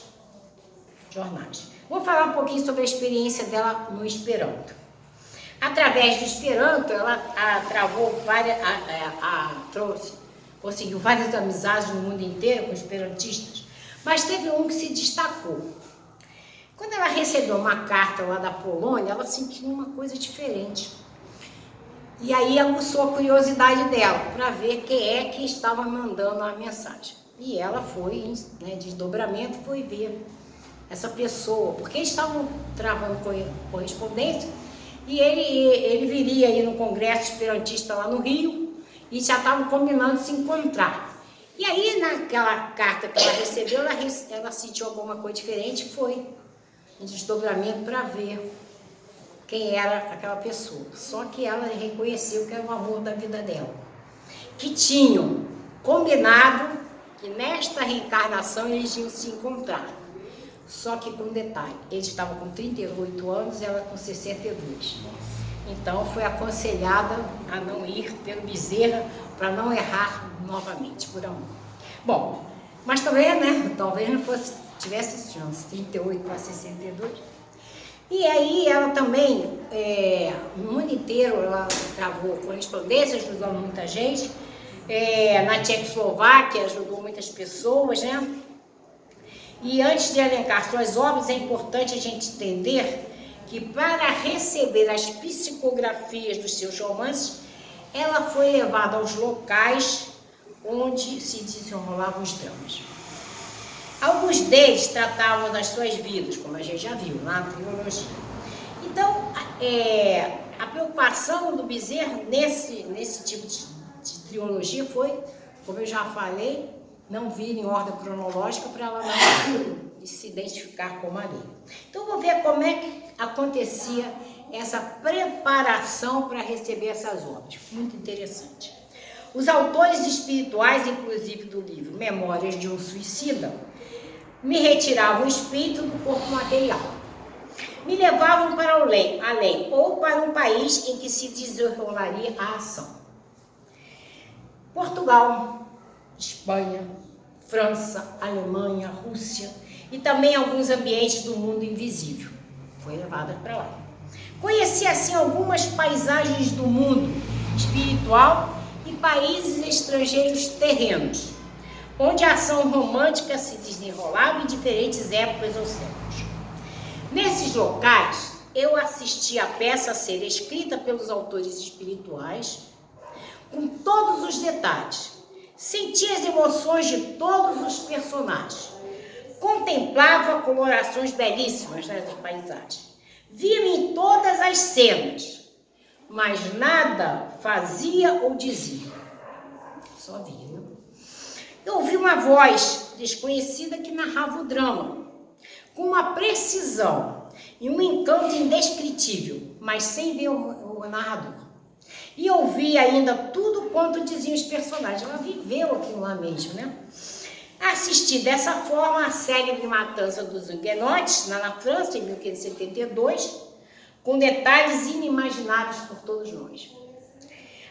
jornais. Vou falar um pouquinho sobre a experiência dela no Esperanto. Através do Esperanto, ela conseguiu várias amizades no mundo inteiro com esperantistas, mas teve um que se destacou. Quando ela recebeu uma carta lá da Polônia, ela sentiu uma coisa diferente. E aí aguçou a curiosidade dela para ver quem é que estava mandando a mensagem. E ela foi, né, desdobramento, foi ver essa pessoa, porque eles estavam travando correspondência e ele viria aí no Congresso Esperantista lá no Rio e já estavam combinando se encontrar. E aí, naquela carta que ela recebeu, ela sentiu alguma coisa diferente, foi um desdobramento para ver quem era aquela pessoa. Só que ela reconheceu que era o amor da vida dela, que tinham combinado que nesta reencarnação eles iam se encontrar. Só que com um detalhe, ele estava com 38 anos e ela com 62. Então foi aconselhada a não ir pelo Bezerra para não errar novamente, por amor. Bom, mas também, né, talvez não tivesse chance, 38 para 62. E aí ela também, no mundo inteiro, ela gravou correspondências, ajudou muita gente. Na Tchecoslováquia ajudou muitas pessoas, né? E antes de elencar suas obras, é importante a gente entender que para receber as psicografias dos seus romances, ela foi levada aos locais onde se desenrolavam os dramas. Alguns deles tratavam das suas vidas, como a gente já viu lá na trilogia. Então, a preocupação do Bezerra nesse tipo de trilogia foi, como eu já falei, não vir em ordem cronológica para ela não se identificar com Maria. Então, vou ver como é que acontecia essa preparação para receber essas obras. Muito interessante. Os autores espirituais, inclusive do livro Memórias de um Suicida, me retiravam o espírito do corpo material. Me levavam para além ou para um país em que se desenrolaria a ação. Portugal, Espanha, França, Alemanha, Rússia e também alguns ambientes do mundo invisível. Foi levada para lá. Conheci assim algumas paisagens do mundo espiritual e países estrangeiros terrenos, onde a ação romântica se desenrolava em diferentes épocas ou séculos. Nesses locais, eu assisti a peça a ser escrita pelos autores espirituais, com todos os detalhes. Senti as emoções de todos os personagens. Contemplava colorações belíssimas das paisagens. Via-me em todas as cenas, mas nada fazia ou dizia. Só via, né? Eu ouvi uma voz desconhecida que narrava o drama, com uma precisão e um encanto indescritível, mas sem ver o narrador. E ouvi ainda tudo quanto diziam os personagens. Ela viveu aquilo lá mesmo, né? Assisti dessa forma a célebre matança dos Huguenotes, na França, em 1572, com detalhes inimagináveis por todos nós.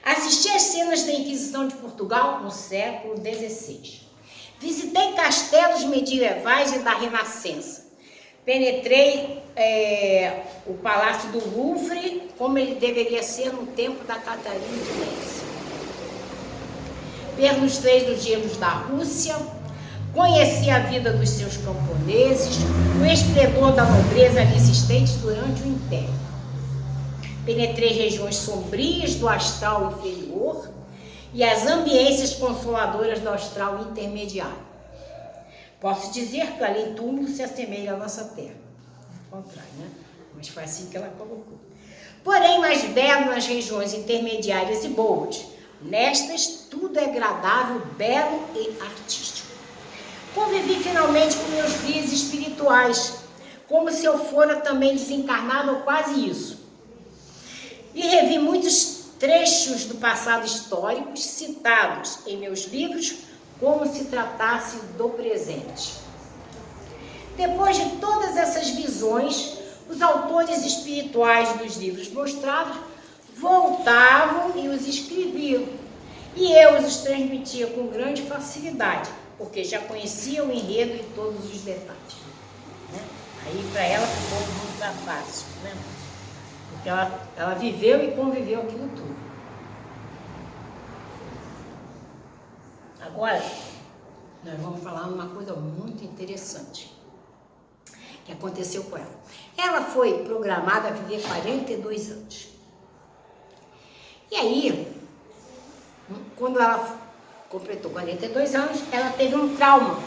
Assisti às cenas da Inquisição de Portugal no século XVI. Visitei castelos medievais e da Renascença. Penetrei o Palácio do Louvre, como ele deveria ser no tempo da Catarina de Médici. pelos 3 gelos da Rússia, conheci a vida dos seus camponeses, o esplendor da nobreza ali existente durante o Império. Penetrei regiões sombrias do astral inferior e as ambiências consoladoras do astral intermediário. Posso dizer que além túmulo se assemelha à nossa terra. Ao contrário, né? Mas foi assim que ela colocou. Porém, mais belo nas regiões intermediárias e boas. Nestas, tudo é agradável, belo e artístico. Convivi finalmente com meus guias espirituais, como se eu fora também desencarnado ou quase isso. E revi muitos trechos do passado histórico citados em meus livros, como se tratasse do presente. Depois de todas essas visões, os autores espirituais dos livros mostrados voltavam e os escreviam, e eu os transmitia com grande facilidade, porque já conhecia o enredo e todos os detalhes. Né? Aí para ela ficou muito fácil, né? Porque ela viveu e conviveu aquilo tudo. Agora, nós vamos falar uma coisa muito interessante que aconteceu com ela. Ela foi programada a viver 42 anos. E aí, quando ela completou 42 anos, ela teve um trauma.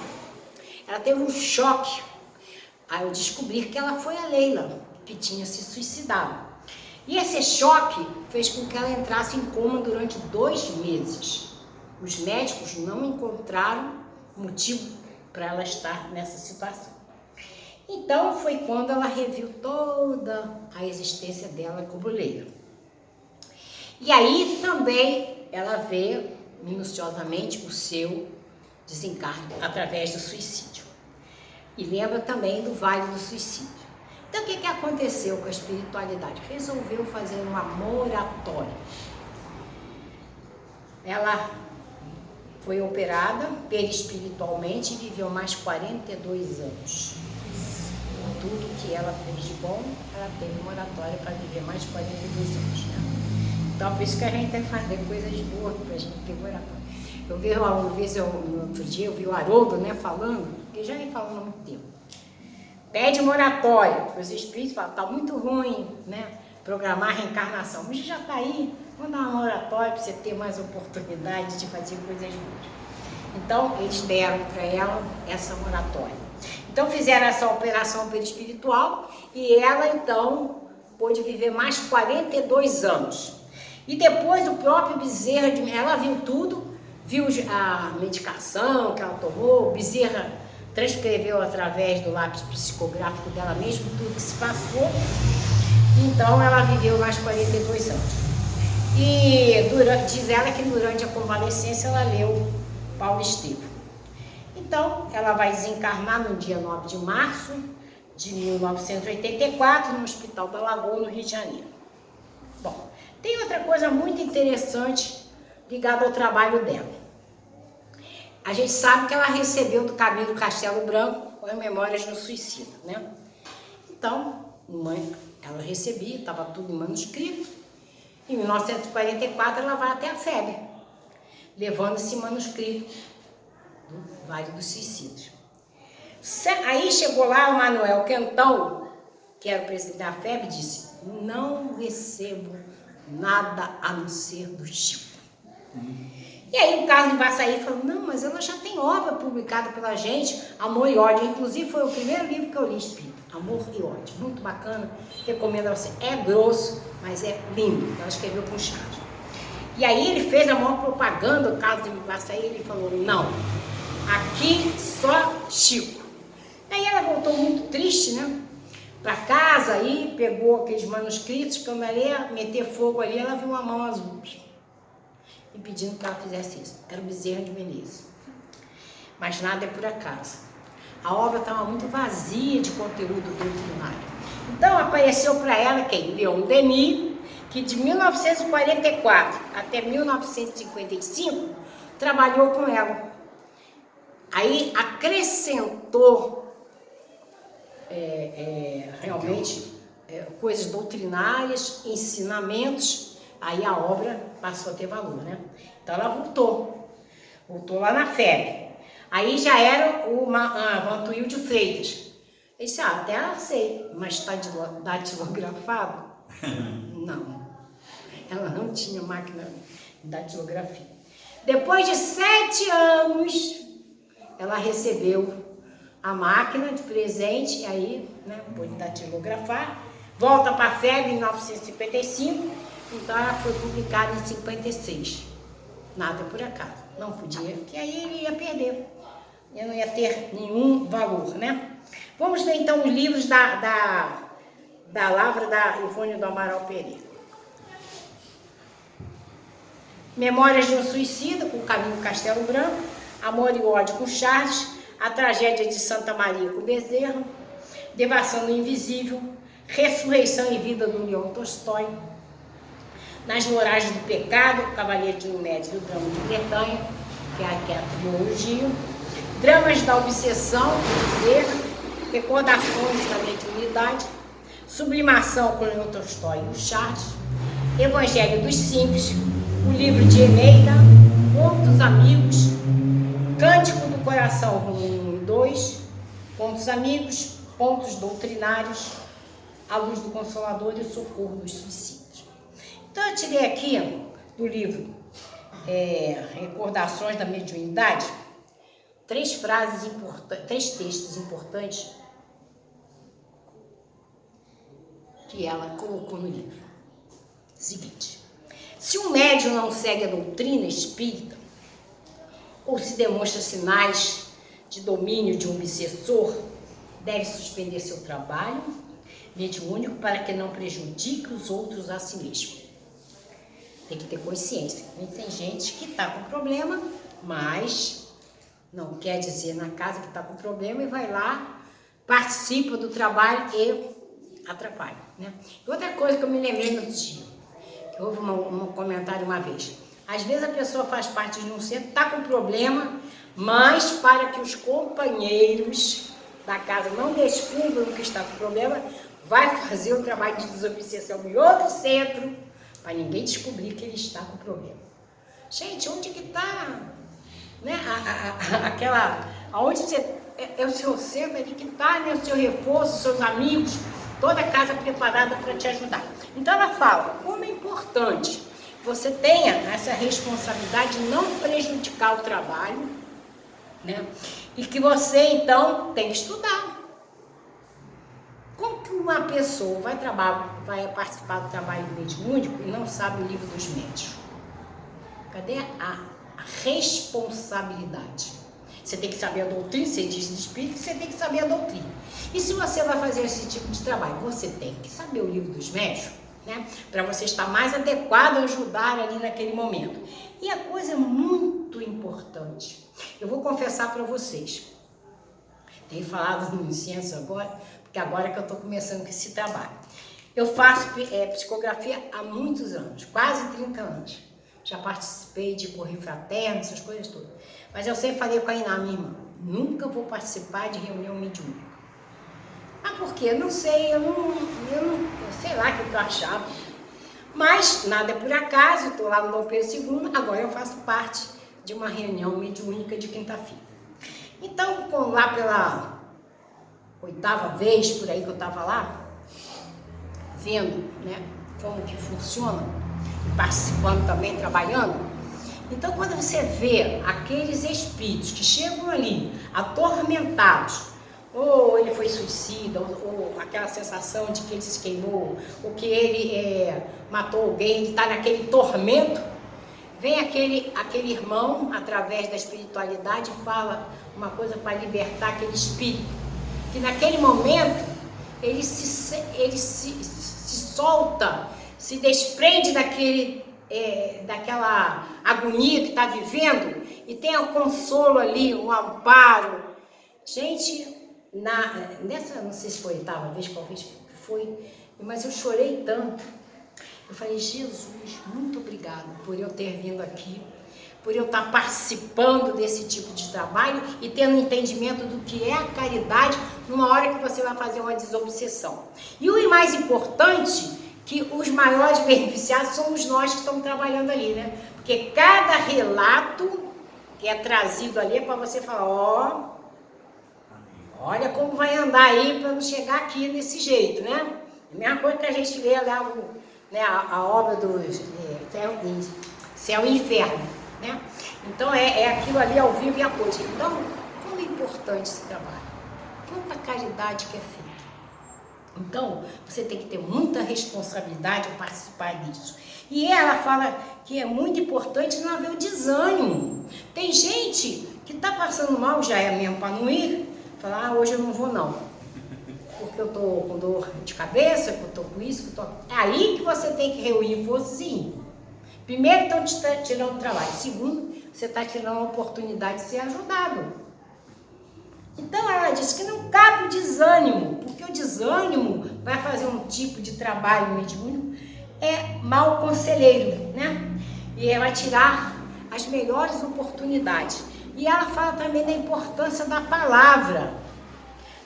Ela teve um choque. Aí eu descobri que ela foi a Leila, que tinha se suicidado. E esse choque fez com que ela entrasse em coma durante 2 meses. Os médicos não encontraram motivo para ela estar nessa situação. Então foi quando ela reviu toda a existência dela como Leila. E aí também ela vê minuciosamente o seu desencarne através do suicídio. E lembra também do Vale do Suicídio. Então o que aconteceu com a espiritualidade? Resolveu fazer uma moratória. Ela foi operada perispiritualmente e viveu mais 42 anos. Por tudo que ela fez de bom, ela teve moratória para viver mais 42 anos. Né? Então, por isso que a gente tem que fazer coisas boas para a gente ter moratória. Eu vi uma vez, no outro dia, eu vi o Haroldo, né, falando, que já vem falando há muito tempo. Pede moratória para os espíritos, fala, está muito ruim, né, programar a reencarnação. Mas já está aí, vamos dar uma moratória para você ter mais oportunidade de fazer coisas boas. Então, eles deram para ela essa moratória. Então, fizeram essa operação perispiritual e ela, então, pôde viver mais 42 anos. E depois o próprio Bezerra, ela viu tudo, viu a medicação que ela tomou, o Bezerra transcreveu através do lápis psicográfico dela mesmo tudo que se passou. Então, ela viveu mais 42 anos. E diz ela que durante a convalescência ela leu Paulo Estevam. Então, ela vai desencarnar no dia 9 de março de 1984 no Hospital da Lagoa, no Rio de Janeiro. Bom, tem outra coisa muito interessante ligada ao trabalho dela. A gente sabe que ela recebeu do Camilo Castelo Branco as Memórias do Suicida, né? Então, ela recebia, estava tudo em manuscrito. Em 1944, ela vai até a FEB, levando esse manuscrito do Vale dos Suicídios. Aí chegou lá o Manuel Quentão, que era o presidente da FEB, e disse, não recebo nada a não ser do Chico. E aí o Carlos Ivaçaí falou, não, mas ela já tem obra publicada pela gente, Amor e Ódio. Inclusive foi o primeiro livro que eu li, Espírito, Amor e Ódio. Muito bacana, recomendo a você. É grosso, mas é lindo. Ela escreveu com charge. E aí ele fez a maior propaganda, o Carlos Ivaçaí, ele falou, não, aqui só Chico. Aí ela voltou muito triste, né? Para casa, aí pegou aqueles manuscritos, quando ela ia meter fogo ali, ela viu uma mão azul. E pedindo que ela fizesse isso. Era o Bezerra de Menezes. Mas nada é por acaso. A obra estava muito vazia de conteúdo doutrinário. Então apareceu para ela quem? Leon Denis, que de 1944 até 1955 trabalhou com ela. Aí acrescentou realmente coisas doutrinárias, ensinamentos. Aí a obra passou a ter valor, né? Então ela voltou. Voltou lá na FEB. Aí já era o Vantuil de Freitas. Ele disse, até sei, mas está datilografado? Não. Ela não tinha máquina de datilografia. Depois de 7 anos, ela recebeu a máquina de presente, e aí, né, pôde datilografar. Volta para a FEB em 1955, então ela foi publicada em 56. Nada por acaso. Não podia, porque aí ele ia perder. Ele não ia ter nenhum valor, né? Vamos ver então os livros da Lavra da Ivone do Amaral Pereira. Memórias de um Suicida, com o Caminho Castelo Branco. Amor e Ódio, com Charles. A Tragédia de Santa Maria, com Bezerra. Devassando do Invisível. Ressurreição e Vida do Leão Tolstói. Nas Voragens do Pecado, Cavaleiro de Médio e o Drama de Bretanha, que é a trilogia. Dramas da Obsessão, com Bezerra. Recordações da Mediunidade. Sublimação, com o Leão Tolstói e o Charles. Evangelho dos Simples. O livro de Eneida. Contos Amigos. Cântico do Coração, volume 1 e 2. Contos Amigos. Pontos Doutrinários. A Luz do Consolador e o Socorro dos Suicidas. Então eu tirei aqui do livro Recordações da Mediunidade 3 frases importantes, 3 textos importantes que ela colocou no livro. Seguinte: se um médium não segue a doutrina espírita ou se demonstra sinais de domínio de um obsessor, deve suspender seu trabalho mediúnico para que não prejudique os outros a si mesmo. Tem que ter consciência. Tem gente que está com problema, mas não quer dizer na casa que está com problema e vai lá, participa do trabalho e atrapalha, né? E outra coisa que eu me lembrei no dia, que houve um comentário uma vez. Às vezes a pessoa faz parte de um centro, está com problema, mas para que os companheiros da casa não descubram que está com problema, vai fazer o trabalho de desobsessão em outro centro, para ninguém descobrir que ele está com problema. Gente, onde que está, né, aonde você, é o seu centro ali que está, né, o seu reforço, seus amigos, toda a casa preparada para te ajudar. Então ela fala, como é importante você tenha essa responsabilidade de não prejudicar o trabalho, né, e que você então tem que estudar. Como que uma pessoa vai participar do trabalho mediúnico e não sabe o livro dos médiuns? Cadê a responsabilidade? Você tem que saber a doutrina, você diz de espírito, você tem que saber a doutrina. E se você vai fazer esse tipo de trabalho, você tem que saber o livro dos médiuns, né? Para você estar mais adequado a ajudar ali naquele momento. E a coisa muito importante, eu vou confessar para vocês, tenho falado no incenso agora, porque agora é que eu estou começando com esse trabalho. Eu faço psicografia há muitos anos, quase 30 anos. Já participei de correio fraterno, essas coisas todas. Mas eu sempre falei com a Iná, minha irmã, nunca vou participar de reunião mediúnica. Ah, por quê? Eu não sei, eu sei lá o que eu achava. Mas nada é por acaso, eu estou lá no Dom Pedro II, agora eu faço parte de uma reunião mediúnica de quinta-feira. Então, lá pela 8ª vez, por aí que eu estava lá, vendo, né, como que funciona, e participando também, trabalhando. Então, quando você vê aqueles espíritos que chegam ali, atormentados, ou ele foi suicida, ou aquela sensação de que ele se queimou, ou que ele matou alguém, ele está naquele tormento, vem aquele irmão, através da espiritualidade, fala uma coisa para libertar aquele espírito, que naquele momento ele se solta, se desprende daquela agonia que está vivendo e tem um consolo ali, um amparo. Gente, nessa, não sei se foi a 8ª vez, qual vez foi, mas eu chorei tanto. Eu falei, Jesus, muito obrigado por eu ter vindo aqui, por eu estar participando desse tipo de trabalho e tendo entendimento do que é a caridade numa hora que você vai fazer uma desobsessão. E o mais importante, que os maiores beneficiados somos nós que estamos trabalhando ali, né? Porque cada relato que é trazido ali para você falar, ó, olha como vai andar aí para não chegar aqui desse jeito, né? A mesma coisa que a gente lê lá, né, a obra do Céu e Inferno, né? Então é aquilo ali ao vivo e a coisa. Então, como é importante esse trabalho, quanta caridade que é feita. Então, você tem que ter muita responsabilidade ao participar disso. E ela fala que é muito importante não haver o desânimo. Tem gente que está passando mal, já é mesmo para não ir, falar, hoje eu não vou não. Porque eu estou com dor de cabeça, que eu estou com isso, que eu tô... É aí que você tem que reunir forças e ir. Primeiro, estão te tirando o trabalho. Segundo, você está tirando a oportunidade de ser ajudado. Então, ela disse que não cabe o desânimo, porque o desânimo vai fazer um tipo de trabalho mediúnico, é mau conselheiro, né? E vai tirar as melhores oportunidades. E ela fala também da importância da palavra,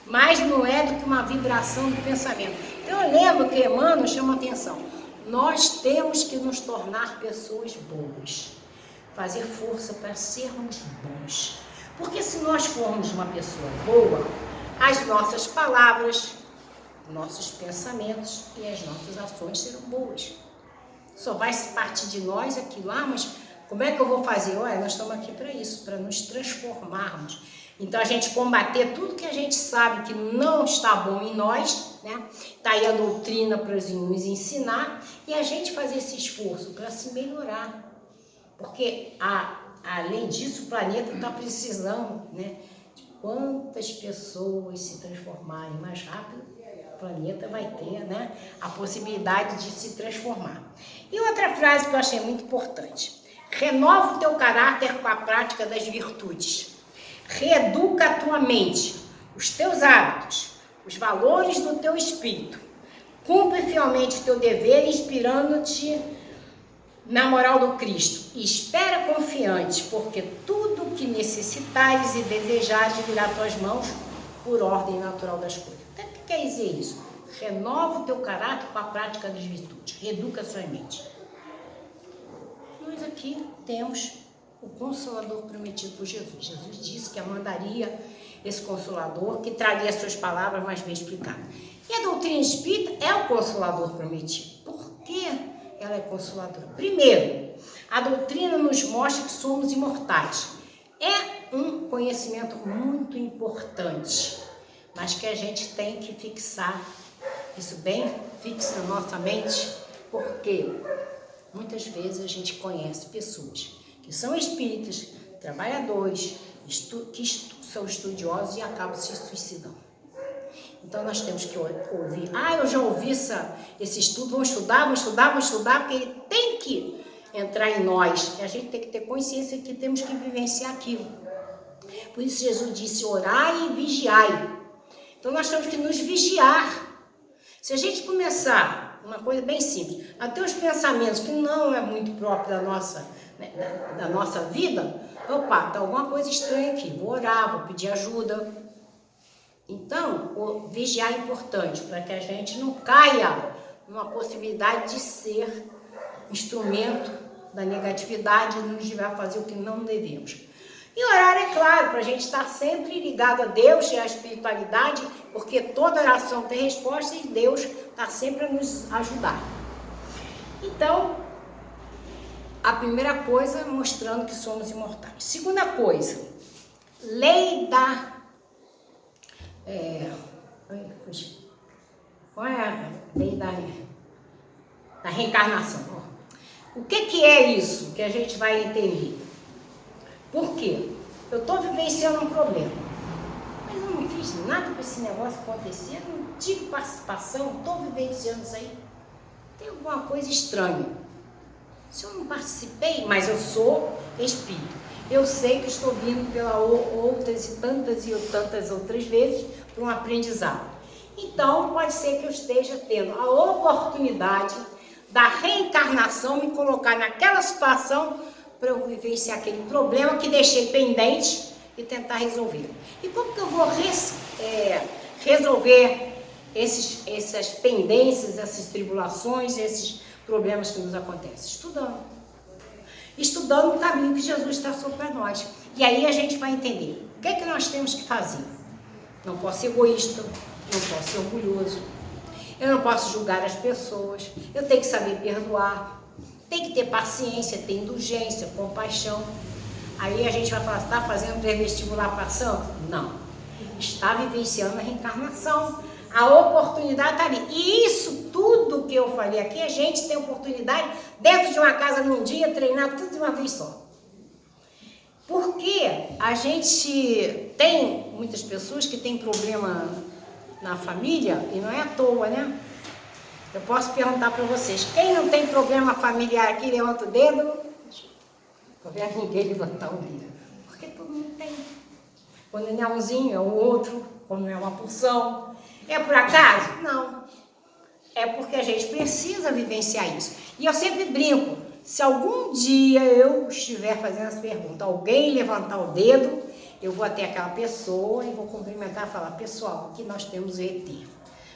mas não é do que uma vibração do pensamento. Então, eu lembro que Emmanuel chama atenção. Nós temos que nos tornar pessoas boas, fazer força para sermos bons. Porque se nós formos uma pessoa boa, as nossas palavras, nossos pensamentos e as nossas ações serão boas. Só vai se partir de nós aquilo, mas como é que eu vou fazer? Olha, nós estamos aqui para isso, para nos transformarmos. Então a gente combater tudo que a gente sabe que não está bom em nós, né? Está aí a doutrina para nos ensinar e a gente fazer esse esforço para se melhorar. Porque além disso, o planeta está precisando, né, de quantas pessoas se transformarem mais rápido, o planeta vai ter, né, a possibilidade de se transformar. E outra frase que eu achei muito importante. Renova o teu caráter com a prática das virtudes. Reeduca a tua mente, os teus hábitos, os valores do teu espírito. Cumpre fielmente o teu dever, inspirando-te na moral do Cristo, e espera confiante, porque tudo o que necessitares e desejares virá às tuas mãos por ordem natural das coisas. Então, o que quer dizer isso? Renova o teu caráter com a prática das virtudes, reeduca a sua mente. Nós aqui temos o Consolador prometido por Jesus. Jesus disse que mandaria esse Consolador, que traria as suas palavras mais bem explicadas. E a doutrina espírita é o Consolador prometido. Por quê? Ela é consoladora. Primeiro, a doutrina nos mostra que somos imortais. É um conhecimento muito importante, mas que a gente tem que fixar isso bem fixo na nossa mente, porque muitas vezes a gente conhece pessoas que são espíritas, trabalhadores, que são estudiosos e acabam se suicidando. Então, nós temos que ouvir. Eu já ouvi esse estudo, vamos estudar, porque ele tem que entrar em nós. E a gente tem que ter consciência que temos que vivenciar aquilo. Por isso, Jesus disse, orai e vigiai. Então, nós temos que nos vigiar. Se a gente começar, uma coisa bem simples, a ter os pensamentos que não é muito próprio da nossa vida, está alguma coisa estranha aqui, vou orar, vou pedir ajuda. Então, o vigiar é importante para que a gente não caia numa possibilidade de ser instrumento da negatividade e nos levar a fazer o que não devemos. E orar, é claro, para a gente estar sempre ligado a Deus e à espiritualidade, porque toda oração tem resposta e Deus está sempre a nos ajudar. Então, a primeira coisa, mostrando que somos imortais. Segunda coisa, lei da... Qual é a lei da reencarnação? O que é isso que a gente vai entender? Por quê? Eu estou vivenciando um problema, mas eu não fiz nada para esse negócio acontecer, não tive participação, estou vivenciando isso aí. Tem alguma coisa estranha. Se eu não participei, mas eu sou espírito. Eu sei que estou vindo pela outras e tantas outras vezes para um aprendizado. Então, pode ser que eu esteja tendo a oportunidade da reencarnação, me colocar naquela situação para eu vivenciar aquele problema que deixei pendente e tentar resolver. E como que eu vou resolver essas pendências, essas tribulações, esses problemas que nos acontecem? Estudando o caminho que Jesus traçou para nós. E aí a gente vai entender o que é que nós temos que fazer. Não posso ser egoísta, não posso ser orgulhoso, eu não posso julgar as pessoas, eu tenho que saber perdoar, tem que ter paciência, ter indulgência, compaixão. Aí a gente vai falar, está fazendo pré-vestibular para santo? Não. Está vivenciando a reencarnação. A oportunidade está ali. E isso tudo que eu falei aqui, a gente tem oportunidade dentro de uma casa num dia, treinar tudo de uma vez só. Porque a gente tem muitas pessoas que têm problema na família, e não é à toa, né? Eu posso perguntar para vocês, quem não tem problema familiar aqui, levanta o dedo. Não vendo ninguém levantar o dedo. Porque todo mundo tem. Quando não é umzinho, é o outro, quando não é uma porção. É por acaso? Não. É porque a gente precisa vivenciar isso. E eu sempre brinco, se algum dia eu estiver fazendo essa pergunta, alguém levantar o dedo, eu vou até aquela pessoa e vou cumprimentar e falar, pessoal, aqui nós temos o ET.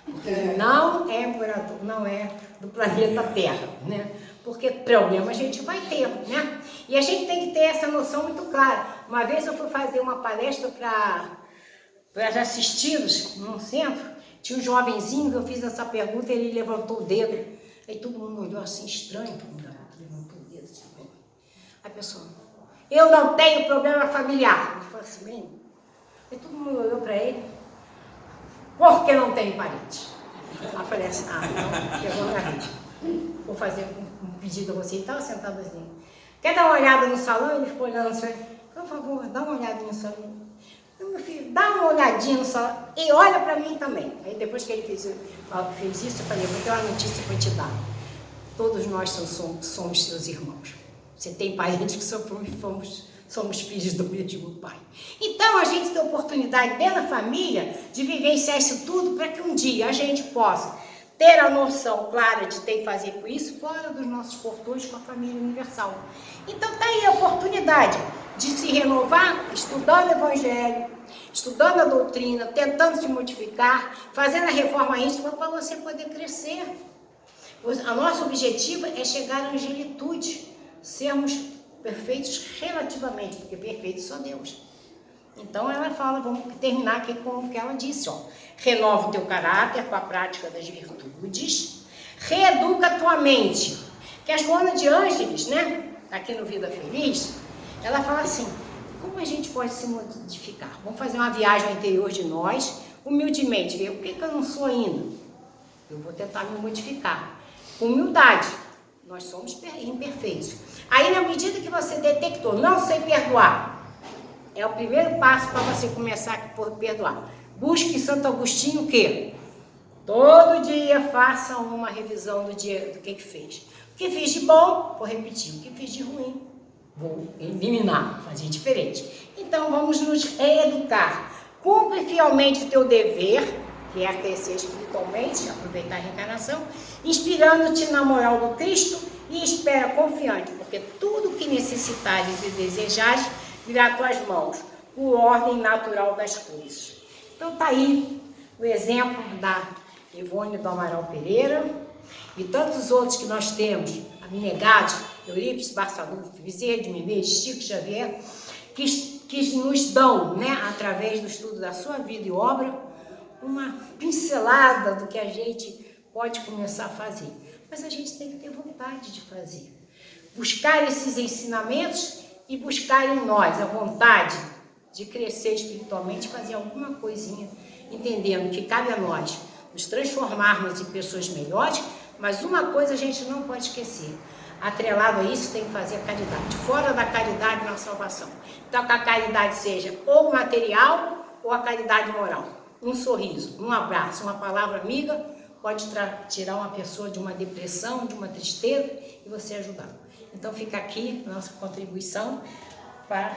Porque ele não é morador, não é do planeta Terra, né? Porque problema a gente vai ter, né? E a gente tem que ter essa noção muito clara. Uma vez eu fui fazer uma palestra para assistidos num centro, tinha um jovenzinho que eu fiz essa pergunta e ele levantou o dedo. Aí todo mundo olhou assim, estranho, levantou o dedo assim. Aí a pessoa, eu não tenho problema familiar. Ele falou assim, bem, aí todo mundo olhou para ele, por que não tem parente? Aí eu falei assim, então chegou na minha vez. Vou fazer um pedido a você. Ele estava sentado assim. Quer dar uma olhada no salão? Ele ficou olhando assim. Por favor, dá uma olhadinha no salão. Então, meu filho, dá uma olhadinha no salão e olha para mim também. Aí depois que ele fez isso, eu falei, eu vou ter uma notícia para te dar. Todos nós somos seus irmãos. Você tem parentes que somos filhos do mesmo pai. Então a gente tem a oportunidade dentro da família de vivenciar isso tudo para que um dia a gente possa ter a noção clara de ter que fazer com isso fora dos nossos portões com a família universal. Então tá aí a oportunidade de se renovar, estudando o Evangelho, estudando a doutrina, tentando se modificar, fazendo a reforma íntima para você poder crescer. O nosso objetivo é chegar à angelitude, sermos perfeitos relativamente, porque perfeito só Deus. Então ela fala, vamos terminar aqui com o que ela disse, ó. Renova o teu caráter com a prática das virtudes, reeduca a tua mente. Que a Joana de Ângeles, né, aqui no Vida Feliz, ela fala assim, como a gente pode se modificar? Vamos fazer uma viagem ao interior de nós, humildemente, ver o que eu não sou ainda. Eu vou tentar me modificar. Com humildade, nós somos imperfeitos. Aí, na medida que você detectou, não sei perdoar, é o primeiro passo para você começar a perdoar. Busque em Santo Agostinho o quê? Todo dia faça uma revisão do dia, do que fez. O que fiz de bom, vou repetir. O que fiz de ruim, vou eliminar, fazer diferente. Então, vamos nos reeducar. Cumpre fielmente o teu dever, que é crescer espiritualmente, aproveitar a reencarnação, inspirando-te na moral do Cristo e espera confiante, porque tudo que necessitares e desejares virá às tuas mãos, por ordem natural das coisas. Então tá aí o exemplo da Ivone do Amaral Pereira e tantos outros que nós temos, abnegados, Eurípides Barçanufo, Bezerra de Menezes, Chico Xavier, que nos dão, né, através do estudo da sua vida e obra, uma pincelada do que a gente pode começar a fazer. Mas a gente tem que ter vontade de fazer. Buscar esses ensinamentos e buscar em nós a vontade de crescer espiritualmente, fazer alguma coisinha, entendendo que cabe a nós nos transformarmos em pessoas melhores, mas uma coisa a gente não pode esquecer, atrelado a isso tem que fazer a caridade, fora da caridade não há salvação. Então que a caridade seja ou material ou a caridade moral, um sorriso, um abraço, uma palavra amiga, pode tirar uma pessoa de uma depressão, de uma tristeza e você ajudar. Então fica aqui a nossa contribuição para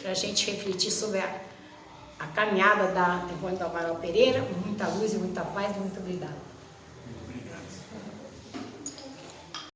a gente refletir sobre a caminhada da Ivone do Amaral Pereira, muita luz e muita paz, muito obrigada.